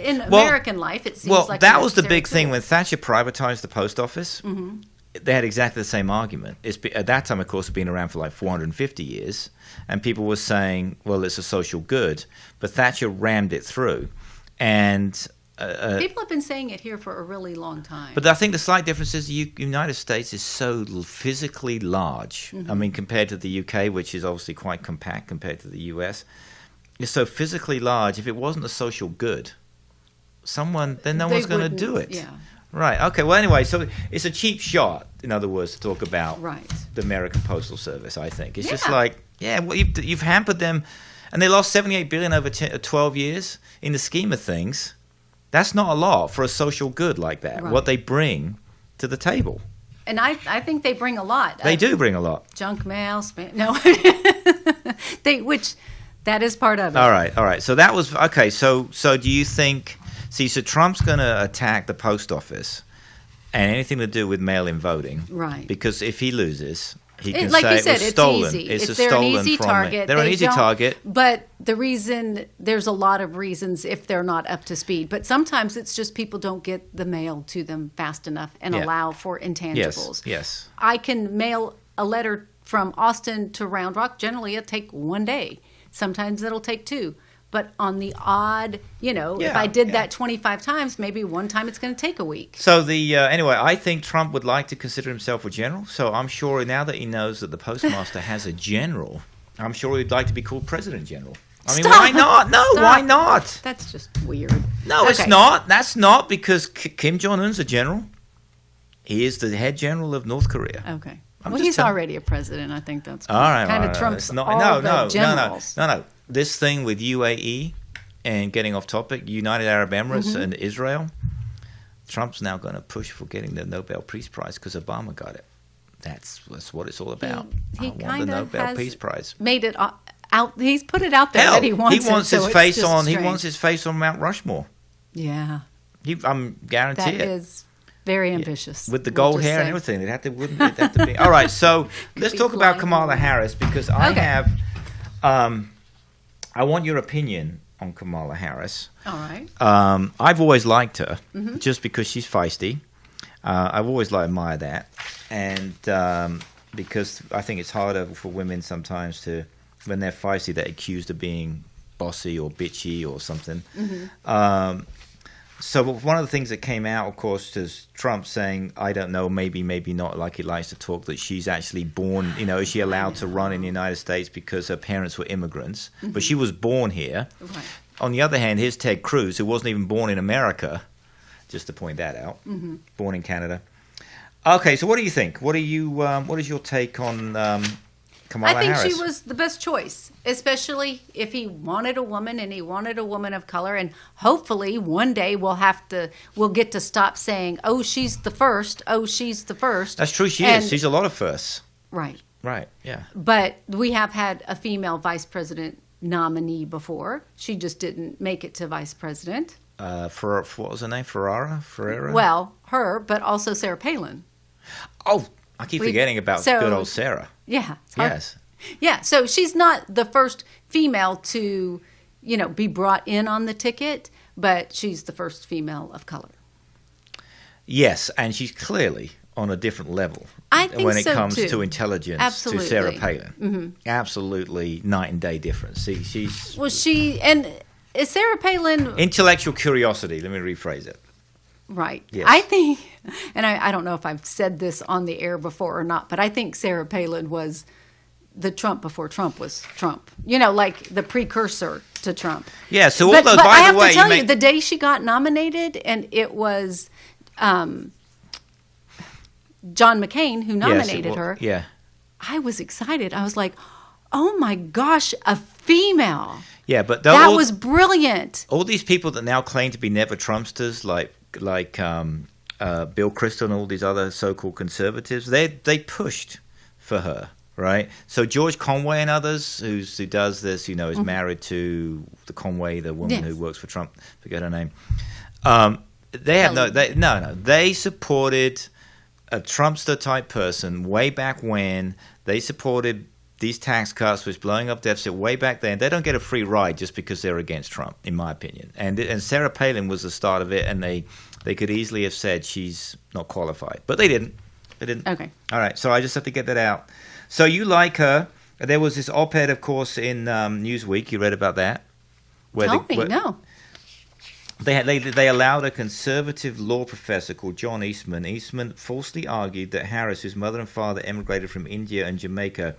In American life, it seems Well, like that a was the necessary big thing tool. when Thatcher privatized the post office. Mm-hmm. They had exactly the same argument. At that time, of course, it had been around for like 450 years, and people were saying, well, it's a social good. But Thatcher rammed it through. And People have been saying it here for a really long time. but I think the slight difference is the United States is so physically large. Mm-hmm. I mean, compared to the UK, which is obviously quite compact compared to the US, it's so physically large. If it wasn't a social good, then no They one's going to do wouldn't- it. Yeah. Right. Okay. Well, anyway, so it's a cheap shot, in other words, to talk about Right. the American Postal Service. I think it's just Yeah. like, well, you've hampered them, and they lost $78 billion over 12 years. In the scheme of things, that's not a lot for a social good like that. Right. What they bring to the table, And I think they bring a lot. they do bring a lot. Junk mail, no. Which that is part of it. All right. So that was okay. So do you think? See, so Trump's going to attack the post office and anything to do with mail-in voting, Right. Because if he loses, he can Like say you said, it was it's stolen. easy. It's They're an stolen easy from target. me. They're an They easy don't- target. But there's a lot of reasons if they're not up to speed. But sometimes it's just people don't get the mail to them fast enough and Yeah. allow for intangibles. Yes. I can mail a letter from Austin to Round Rock. Generally, it'll take 1 day. Sometimes it'll take 2. But on the odd, if I did that 25 times, maybe one time it's going to take a week. So anyway, I think Trump would like to consider himself a general. So I'm sure now that he knows that the postmaster has a general, I'm sure he'd like to be called President General. I mean, Stop. why not? No, Stop. why not? That's just weird. No, it's Okay. not. That's not because Kim Jong-un's a general. He is the head general of North Korea. Okay. I'm Well, just he's telling- already a president. I think that's All right, kind all of right, trumps it's not- all the generals. No. This thing with UAE and getting off topic, United Arab Emirates Mm-hmm. and Israel, Trump's now going to push for getting the Nobel Peace Prize because Obama got it. That's what it's all about. He I want the kind of Nobel has Peace Prize. made it out. He's put it out there Hell, that he wants his it, so face it's just on. He strange. wants his face on Mount Rushmore. Yeah, I'm guarantee that it. is very ambitious. With the we'll gold just hair and say. everything, it'd have to be. All right, so let's be talk about blind. Kamala Harris because I Okay. have. I want your opinion on Kamala Harris. All right. I've always liked her Mm-hmm. just because she's feisty. I've always admired that, and because I think it's harder for women sometimes when they're feisty, they're accused of being bossy or bitchy or something. Mm-hmm. So one of the things that came out, of course, is Trump saying, I don't know, maybe not, like he likes to talk, that she's actually born, is she allowed to run in the United States because her parents were immigrants? But she was born here. Right. On the other hand, here's Ted Cruz, who wasn't even born in America, just to point that out, born in Canada. Okay, so what do you think? What is your take on Kamala I think Harris? she was the best choice, especially if he wanted a woman and he wanted a woman of color. And hopefully one day we'll get to stop saying, "Oh, she's the first. Oh, she's the first." That's true, she And- is. She's a lot of firsts. Right. Right, yeah. But we have had a female vice president nominee before. She just didn't make it to vice president. For what was her name? Ferreira? Well, her, but also Sarah Palin. Oh, I keep forgetting about good old Sarah. Yeah. It's hard. Yes. Yeah. So she's not the first female to, be brought in on the ticket, but she's the first female of color. Yes, and she's clearly on a different level. I think when it so, comes too. to intelligence Absolutely. to Sarah Palin. Absolutely night and day difference. She's Well, is Sarah Palin intellectual curiosity. Let me rephrase it. right? Yes. I think, and I don't know if I've said this on the air before or not, but I think Sarah Palin was the Trump before Trump was Trump. Like the precursor to Trump. Yeah. So all But those. I By have the way, to tell you, the day she got nominated, and it was John McCain who nominated her. Yeah. I was excited. I was like, "Oh my gosh, a female!" Yeah, but That all, was brilliant. all these people that now claim to be never Trumpsters, like Bill Kristol and all these other so-called conservatives, they pushed for her, right? So George Conway and others, who does this, is married to the Conway, the woman who works for Trump. Forget her name. They have They supported a Trumpster type person way back when. They supported these tax cuts, which blowing up deficit way back then. They don't get a free ride just because they're against Trump, in my opinion. And Sarah Palin was the start of it, and they could easily have said she's not qualified, but they didn't. They didn't. Okay. All right. So I just have to get that out. So you like her? There was this op-ed, of course, in Newsweek. You read about that? No. They allowed a conservative law professor called John Eastman. Eastman falsely argued that Harris, whose mother and father emigrated from India and Jamaica,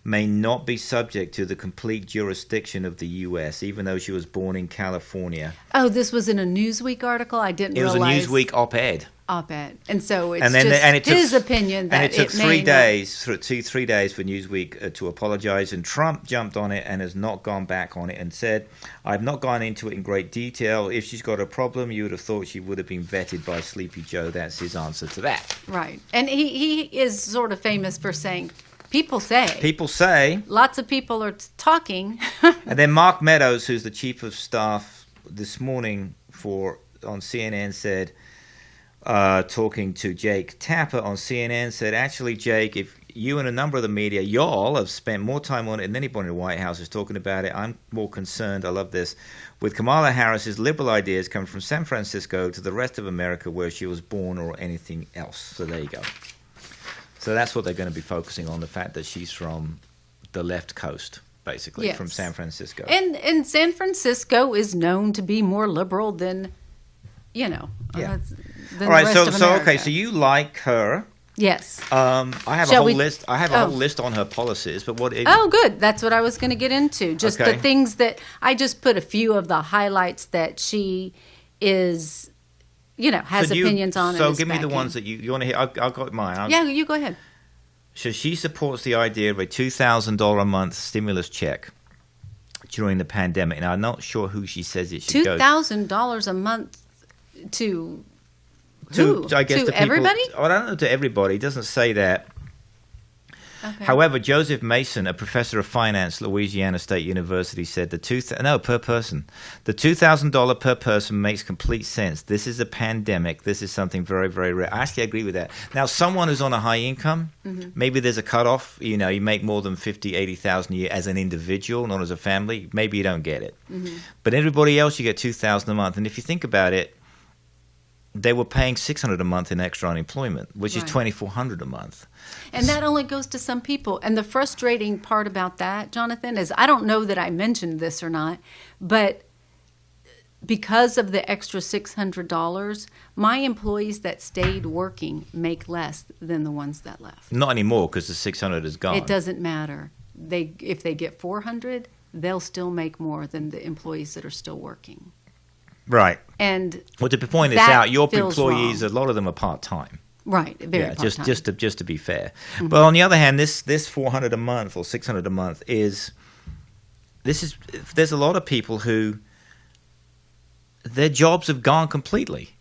may not be subject to the complete jurisdiction of the U.S., even though she was born in California. Oh, this was in a Newsweek article? I didn't realize. It was a Newsweek op-ed. Op-ed. And so it's it took his opinion that and it took may 3 not- days, 3 days for Newsweek to apologize, and Trump jumped on it and has not gone back on it and said, I've not gone into it in great detail. If she's got a problem, you would have thought she would have been vetted by Sleepy Joe. That's his answer to that. Right. And he is sort of famous for saying, people say. People say. Lots of people are talking. And then Mark Meadows, who's the chief of staff this morning on CNN, said, talking to Jake Tapper on CNN, said, actually, Jake, if you and a number of the media, y'all have spent more time on it than anybody in the White House is talking about it. I'm more concerned, I love this, with Kamala Harris's liberal ideas coming from San Francisco to the rest of America where she was born or anything else. So there you go. So that's what they're going to be focusing on, the fact that she's from the left coast, basically, Yes. from San Francisco. And San Francisco is known to be more liberal than, than Yeah. the All right, rest of America. okay, so you like her. Yes. I have Shall a whole we- list. I have a whole list on her policies, but what? Oh, good. That's what I was going to get into. Just Okay. the things that I just put a few of the highlights that she is, has opinions on. So and is give me the backing. ones that you want to hear. I've got mine. Yeah, you go ahead. So she supports the idea of a $2,000 a month stimulus check during the pandemic. Now I'm not sure who she says it should go $2,000 a month to who? I guess to to people, everybody? I don't know, to everybody. It doesn't say that. Okay. However, Joseph Mason, a professor of finance at Louisiana State University, said per person. The $2,000 per person makes complete sense. This is a pandemic. This is something very, very rare. I actually agree with that. Now, someone who's on a high income, maybe there's a cutoff. You make more than $50,000, $80,000 a year as an individual, not as a family. Maybe you don't get it. But everybody else, you get $2,000 a month. And if you think about it, they were paying $600 a month in extra unemployment, which is Right. $2,400 a month. And that only goes to some people. And the frustrating part about that, Jonathan, is I don't know that I mentioned this or not, but because of the extra $600, my employees that stayed working make less than the ones that left. Not anymore because the 600 is gone. It doesn't matter. If they get 400, they'll still make more than the employees that are still working. Right. And Well, to point this that out, your feels employees, wrong. a lot of them are part-time. right, very Yeah, part-time. just to be fair. But on the other hand, this $400 a month or $600 a month there's a lot of people who their jobs have gone completely.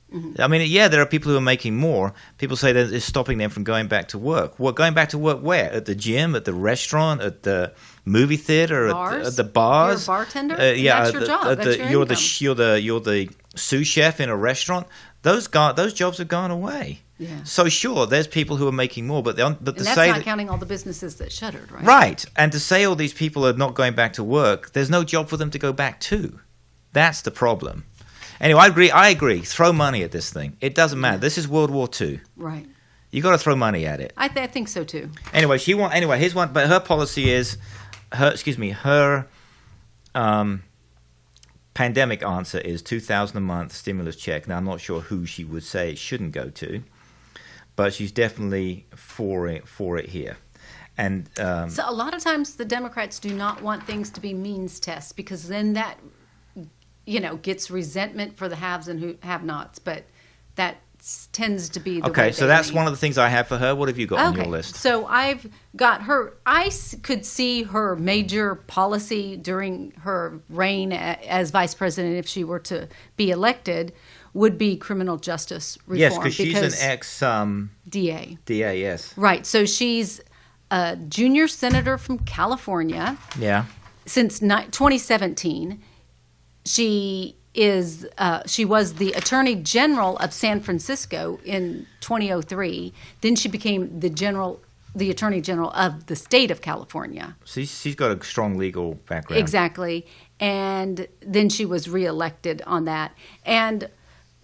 I mean, yeah, there are people who are making more. People say that it's stopping them from going back to work. Well, going back to work where? At the gym, at the restaurant, at the movie theater, Bars? at the bars. You're a bartender? Yeah, That's your job. That's your you're income. you're the sous chef in a restaurant. Those jobs have gone away. Yeah. So sure, there's people who are making more, but to And that's say not that, counting all the businesses that shuttered, right? right, and to say all these people are not going back to work, there's no job for them to go back to. That's the problem. Anyway, I agree. Throw money at this thing. It doesn't matter. This is World War II. Right. You got to throw money at it. I think so too. Anyway, here's one. But her policy is her pandemic answer is $2,000 a month stimulus check. Now I'm not sure who she would say it shouldn't go to, but she's definitely for it here. And so a lot of times the Democrats do not want things to be means tests, because then that gets resentment for the haves and who have-nots. But that tends to be the okay. way So that's one of the things I have for her. What have you got on your list? So I've got her. Could see her major policy during her reign as vice president, if she were to be elected, would be criminal justice reform. Yes, because she's an ex DA. DA, yes. Right. So she's a junior senator from California. Yeah. Since 2017, she was the Attorney General of San Francisco in 2003. Then she became the Attorney General of the state of California. She's got a strong legal background. Exactly. And then she was reelected on that. And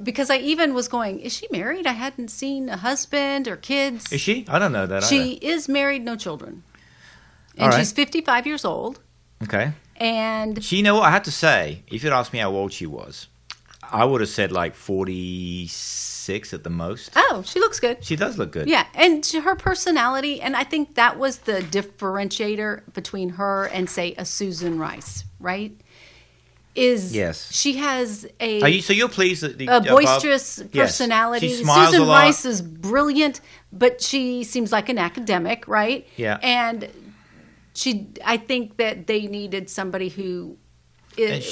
because I even was going, is she married? I hadn't seen a husband or kids. Is she? I don't know that She is married, no children. And All right. she's 55 years old. Okay. And you know what? I have to say, if you'd asked me how old she was, I would have said like 46 at the most. oh, she looks good. She does look good. Yeah, and her personality, and I think that was the differentiator between her and, say, a Susan Rice, right? Yes. She has a So you're pleased that a boisterous personality. Yes. She smiles Susan a lot. Rice is brilliant, but she seems like an academic, right? Yeah. And I think that they needed somebody who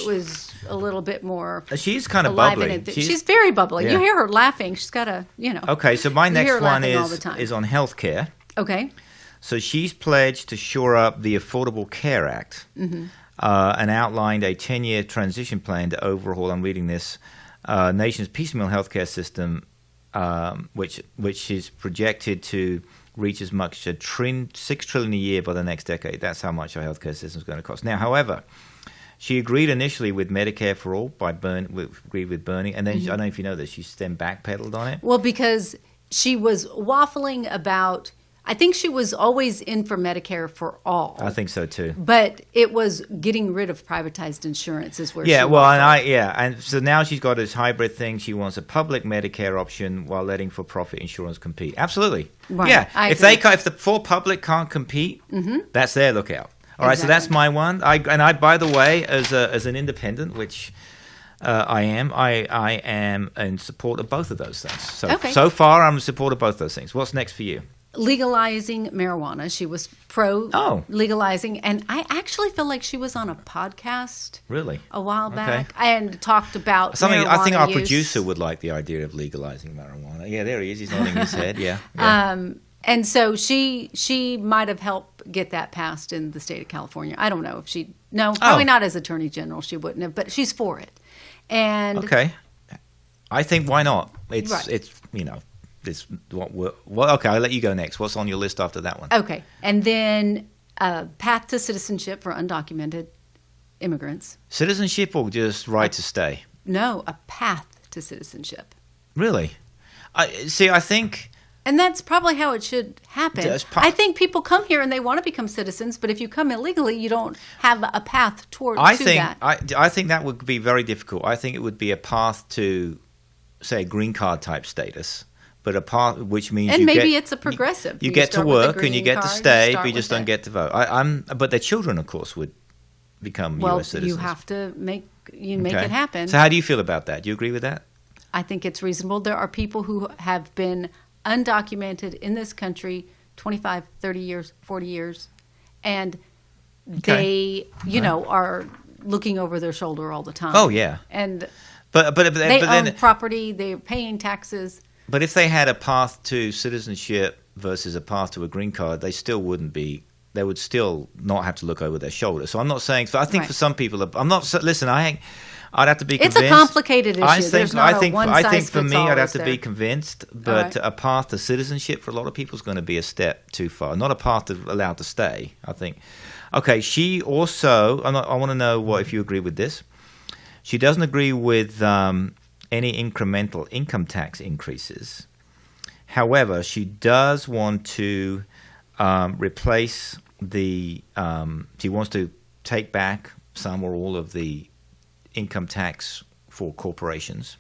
was a little bit more She's kind of alive bubbly. and she's very bubbly. Yeah. You hear her laughing. She's got a, Okay, so my you hear next her one laughing all the time. is on healthcare. Okay. So she's pledged to shore up the Affordable Care Act and outlined a 10-year transition plan to overhaul, I'm reading this, nation's piecemeal healthcare system, which is projected to reach as much as $6 trillion a year by the next decade. That's how much our healthcare system is going to cost. Now, however, she agreed initially with Medicare for All agreed with Bernie, and then I don't know if you know this, she's then backpedaled on it. Well, because she was waffling about, I think she was always in for Medicare for all. I think so too. But it was getting rid of privatized insurance is where she well, waffled. and so now she's got this hybrid thing. She wants a public Medicare option while letting for-profit insurance compete. Absolutely, Right, yeah. I If agree. if the for-public can't compete, that's their lookout. All right, so that's Exactly. my one. I by the way, as an independent, which I am in support of both of those things. So Okay. so far, I'm in support of both those things. What's next for you? Legalizing marijuana. She was pro Oh. legalizing. And I actually feel like she was on a podcast Really? a while Okay. back and talked about Something I think marijuana our use. producer would like the idea of legalizing marijuana. Yeah, there he is. He's nodding his head. Yeah. And so she might have helped get that passed in the state of California. I don't know if probably not as Attorney General. She wouldn't have, but she's for it. And Okay. I think why not? Right. This okay, I'll let you go next. What's on your list after that one? okay, and then path to citizenship for undocumented immigrants. Citizenship or just right to stay? No, a path to citizenship. Really? I think And that's probably how it should happen. I think people come here and they want to become citizens, but if you come illegally, you don't have a path to that. I think that would be very difficult. I think it would be a path to, say, green card type status, but a path which means And maybe it's a progressive. You You get to start with a work and you green get to card, you stay, start but you just with don't it. get to vote. But their children, of course, would become Well, U.S. citizens. you have to make Okay. it happen. So how do you feel about that? Do you agree with that? I think it's reasonable. There are people who have been undocumented in this country 25, 30 years, 40 years, and they, are looking over their shoulder all the time. Oh, yeah. And But they then own property, they're paying taxes. But if they had a path to citizenship versus a path to a green card, they still wouldn't be. They would still not have to look over their shoulder. So I'm not saying. So I think Right. for some people, I'm not. Listen, I'd have to be It's convinced. a complicated issue. I think. There's not I think. a one I size think for fits me, all, I'd have is to there? be convinced. But right. a path to citizenship for a lot of people is going to be a step too far. Not a path to allowed to stay. I think. Okay. She also. I want to know if you agree with this. She doesn't agree with any incremental income tax increases. However, she does want to replace the. She wants to take back some or all of the income tax for corporations,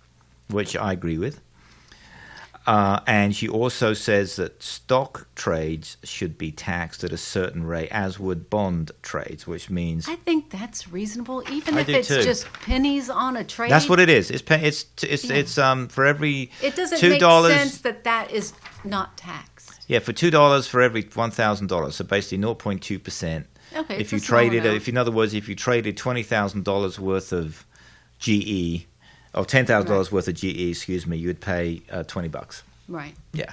which I agree with. And she also says that stock trades should be taxed at a certain rate, as would bond trades, which means I think that's reasonable, even I if do it's too. just pennies on a trade. that's what it is. It's for every It doesn't $2. make sense that is not taxed. Yeah, for $2 for every $1,000, so basically 0.2%. Okay, If it's you a small traded, amount. if in other words, if you traded $20,000 worth of GE, or $10,000 worth of GE, excuse me, you would pay $20. Right. Yeah,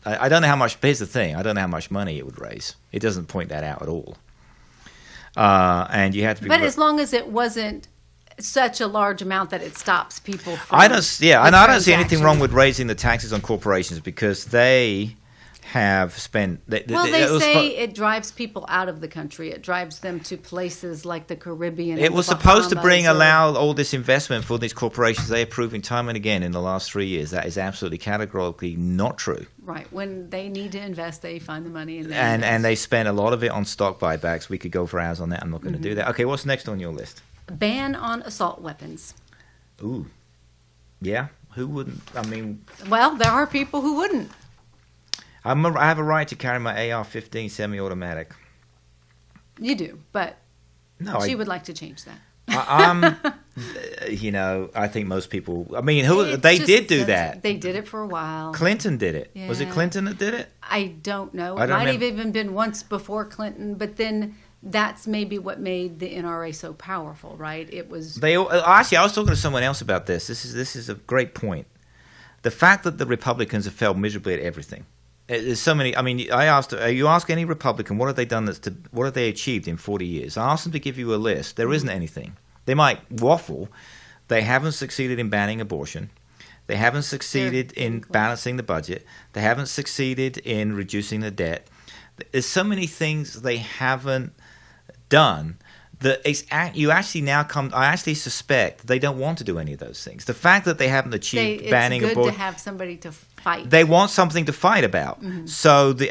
I don't know how much. Here's the thing: I don't know how much money it would raise. It doesn't point that out at all. And you have to be. But as long as it wasn't such a large amount that it stops people from I don't. Yeah, the and I don't see anything wrong transaction. with raising the taxes on corporations because they have spent. Well, they say it drives people out of the country. It drives them to places like the Caribbean. It and was the supposed to Bahamas or- allow all this investment for these corporations. They are proving time and again in the last 3 years that is absolutely categorically not true. Right. When they need to invest, they find the money and And they spent a lot of it on stock buybacks. We could go for hours on that. I'm not going to do that. Okay, what's next on your list? ban on assault weapons. Ooh, yeah. Who wouldn't? I mean, Well, there are people who wouldn't. I have a right to carry my AR-15 semi-automatic. You do, but No, she would like to change that. I think most people. I mean, It's they just did do sensitive. that. They did it for a while. Clinton did it. Was it Yeah. Clinton that did it? I don't know. I It don't might have remember. even been once before Clinton, but then that's maybe what made the NRA so powerful, right? It was Actually, I was talking to someone else about this. This is a great point. The fact that the Republicans have failed miserably at everything. There's so many. I mean, you ask any Republican what have they done what have they achieved in 40 years? I asked them to give you a list. There isn't anything. They might waffle. They haven't succeeded in banning abortion. They haven't succeeded in balancing the budget. They haven't succeeded in reducing the debt. There's so many things they haven't done that you actually now come. I actually suspect they don't want to do any of those things. The fact that they haven't achieved banning it's good abortion. to have somebody to fight. They want something to fight about. Mm-hmm. So the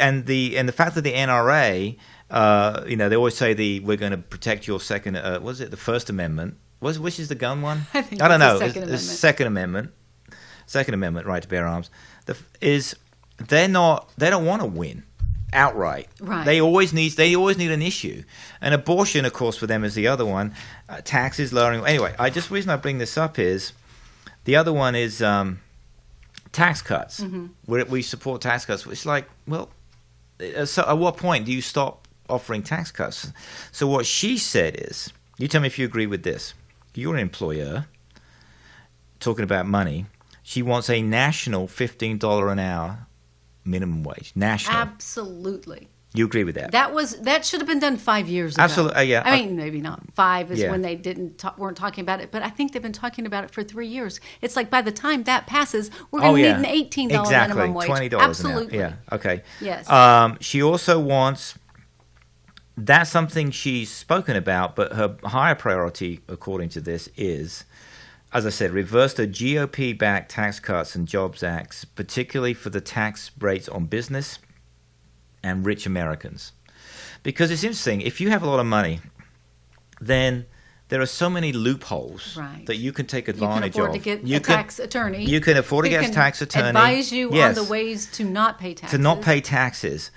fact that the NRA, they always say we're going to protect your second. Was it the First Amendment? Which is the gun one? I think don't it's know. the Second Amendment. Second Amendment. Second Amendment, right to bear arms. They don't want to win outright. Right. They always need an issue, and abortion, of course, for them is the other one. Taxes lowering. Anyway, reason I bring this up is the other one is tax cuts. Mm-hmm. We support tax cuts. It's like, well, so at what point do you stop offering tax cuts? So what she said is, you tell me if you agree with this. You're an employer talking about money. She wants a national $15 an hour minimum wage. National. Absolutely. You agree with that? That should have been done 5 years ago. Absolutely, yeah. I mean, maybe not. 5 is Yeah. when they weren't talking about it, but I think they've been talking about it for 3 years. It's like by the time that passes, we're going to need an $18 minimum wage. $20 Absolutely. an hour. Yeah. Okay. Yes. She also wants. That's something she's spoken about, but her higher priority, according to this, is, as I said, reverse the GOP-backed tax cuts and jobs acts, particularly for the tax rates on business and rich Americans. Because it's interesting, if you have a lot of money, then there are so many loopholes Right. that you can take You can advantage afford of. to get You a can- tax attorney. You can afford to who get a can tax attorney. advise you Yes. on the ways to not pay taxes. To not pay taxes.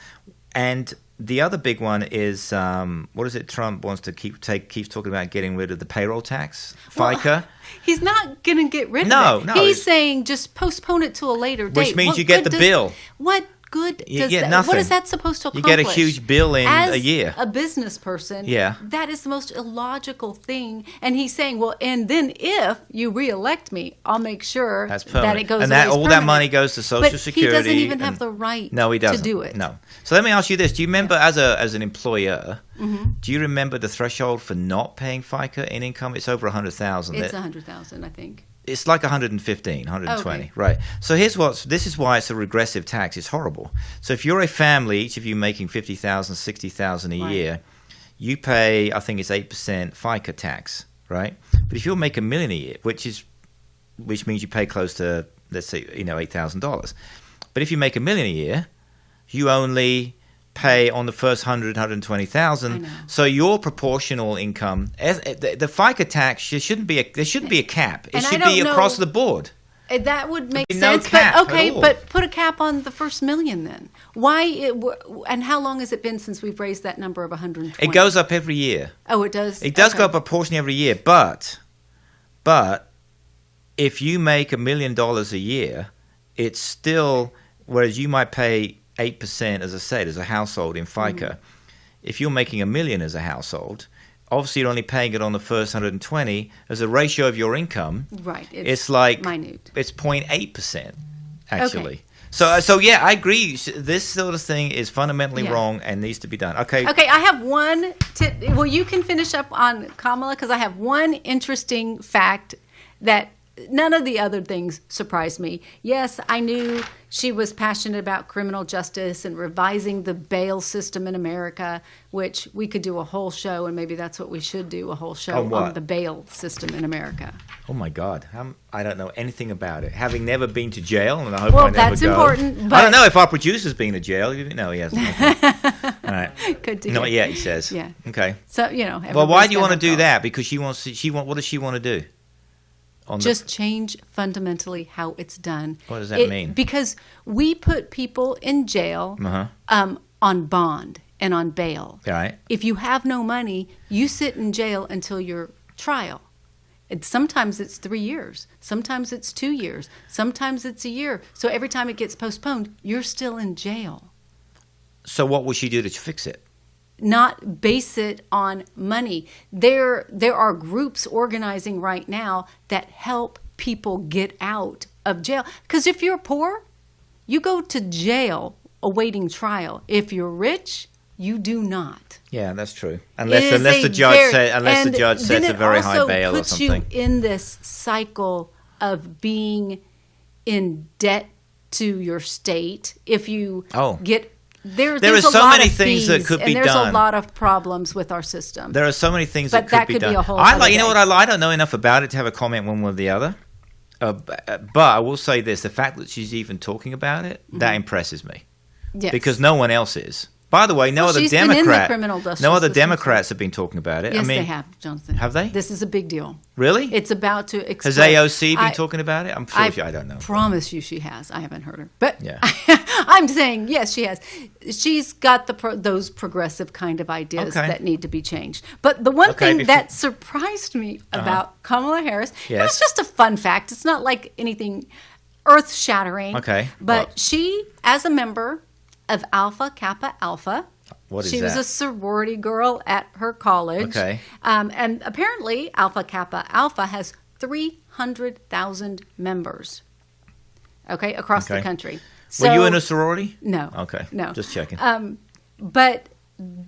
And the other big one is, what is it Trump wants to keeps talking about getting rid of the payroll tax, FICA. Well, he's not going to get rid of No, it. no, He's it's- saying just postpone it to a later date. Which means What you get good the does- bill. What good You does get that? nothing. What is that supposed to You accomplish? get a huge bill in As a year. a business person, Yeah. that is the most illogical thing. And he's saying, well, and then if you reelect me, I'll make sure That's that permanent. it goes And away that as all that permanent. money goes to Social But Security. he doesn't even and- have the right No, he doesn't. to do it. No. So let me ask you this. Do you remember, as an employer, Mm-hmm. do you remember the threshold for not paying FICA in income? It's over 100,000. It's 100,000, I think. It's like 115, 120, Okay. right? So this is why it's a regressive tax. It's horrible. So if you're a family, each of you making 50,000, 60,000 a Right. year, you pay, I think it's 8% FICA tax, right? But if you'll make $1 million a year, which means you pay close to, let's say, $8,000. But if you make $1 million a year, you only pay on the first 120,000. So your proportional income, the FICA tax, there shouldn't be a cap. It should be across the board. That would make no sense, cap but okay, at all. but put a cap on the first $1 million then. Why? And how long has it been since we've raised that number of 120? It goes up every year. Oh, it does. It does go up proportionally every year, but if you make $1 million a year, it's still, whereas you might pay 8%, as I said, as a household in FICA. If you're making $1 million as a household, obviously you're only paying it on the first 120 as a ratio of your income. Right. It's like minute. It's 0.8% actually. Okay. So yeah, I agree. This sort of thing is fundamentally wrong and needs to be done. Okay. Okay, I have one. Well, you can finish up on Kamala because I have one interesting fact that none of the other things surprised me. Yes, I knew she was passionate about criminal justice and revising the bail system in America, which we could do a whole show, and maybe that's what we should do, a whole show on the bail system in America. Oh my God, I don't know anything about it. Having never been to jail, and I hope I never go. Well, that's important. But I don't know if our producer's been to jail. No, he hasn't. Okay. All right. Good to hear. Not yet, he says. Yeah. Okay. So Well, why do you want to do that? Because she wants. What does she want to do? Just change fundamentally how it's done. What does that mean? Because we put people in jail on bond and on bail. Right. If you have no money, you sit in jail until your trial. And sometimes it's 3 years. Sometimes it's 2 years. Sometimes it's a year. So every time it gets postponed, you're still in jail. So what will she do to fix it? Not base it on money. There are groups organizing right now that help people get out of jail. Because if you're poor, you go to jail awaiting trial. If you're rich, you do not. Yeah, that's true. Unless the judge sets a very high bail or something. It also puts you in this cycle of being in debt to your state. If you get There are so many things that could be done. And there's a lot of problems with our system. There are so many things that could be done. But that could be a whole other You know what? I don't know enough about it to have a comment one way or the other. But I will say this. The fact that she's even talking about it, that impresses me. Yes. Because no one else is. By the way, no other Democrats have been talking about it. Yes, they have, Jonathan. Have they? This is a big deal. Really? It's about to explode. Has AOC been talking about it? I'm sure I don't know. I promise you she has. I haven't heard her. But yeah. I'm saying, yes, she has. She's got those progressive kind of ideas that need to be changed. But the one thing that surprised me about Kamala Harris, it was just a fun fact. It's not like anything earth-shattering. Okay. But she, as a member of Alpha Kappa Alpha. What is she that? was a sorority girl at her college. Okay. And apparently Alpha Kappa Alpha has 300,000 members. Okay, across the country. So, were you in a sorority? No. Okay. No. Just checking. But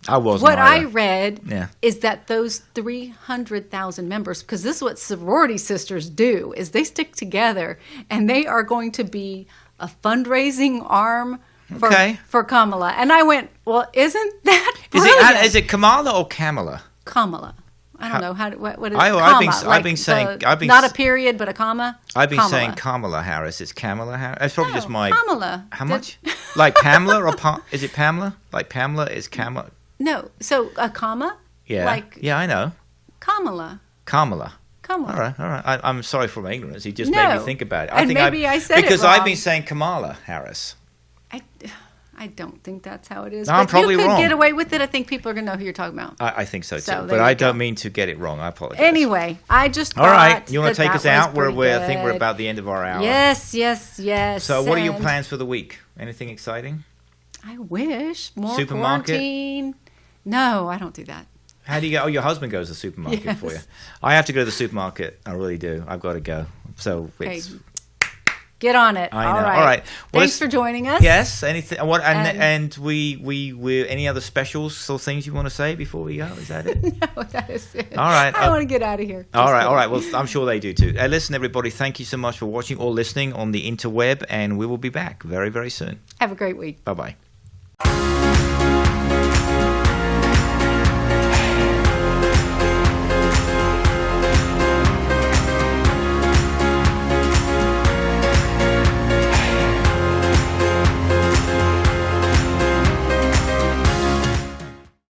I wasn't. What either. I read is that those 300,000 members, because this is what sorority sisters do, is they stick together and they are going to be a fundraising arm for Kamala. And I went, well, isn't that brilliant? Is it Kamala or Kamala? Kamala. I don't know what is I've comma? been saying not a period, but a comma. I've been saying Kamala Harris. It's Kamala Harris. That's probably just my Kamala. How much? Like Pamela or is it Pamela? Like Pamela is Kamala. No, so a comma. Yeah. I know. Kamala. All right. I'm sorry for my ignorance. He just made me think about it. I said it because wrong. I've been saying Kamala Harris. I don't think that's how it is. No, I'm probably wrong. You could wrong. get away with it. I think people are going to know who you're talking about. I think so too. But I don't mean to get it wrong. I apologize. Anyway, I just thought. All right. You want to take us out? I think we're about the end of our hour. Yes. So what are your plans for the week? Anything exciting? I wish. More supermarket? Quarantine. No, I don't do that. How do you go? Oh, your husband goes to the supermarket for you. I have to go to the supermarket. I really do. I've got to go. So it's... Get on it. I know. All right. Thanks for joining us. Yes. Anything? What? And we any other specials or things you want to say before we go? Is that it? No, that is it. All right. I want to get out of here. All right. Well, I'm sure they do too. Listen, everybody. Thank you so much for watching or listening on the interweb, and we will be back very, very soon. Have a great week. Bye-bye.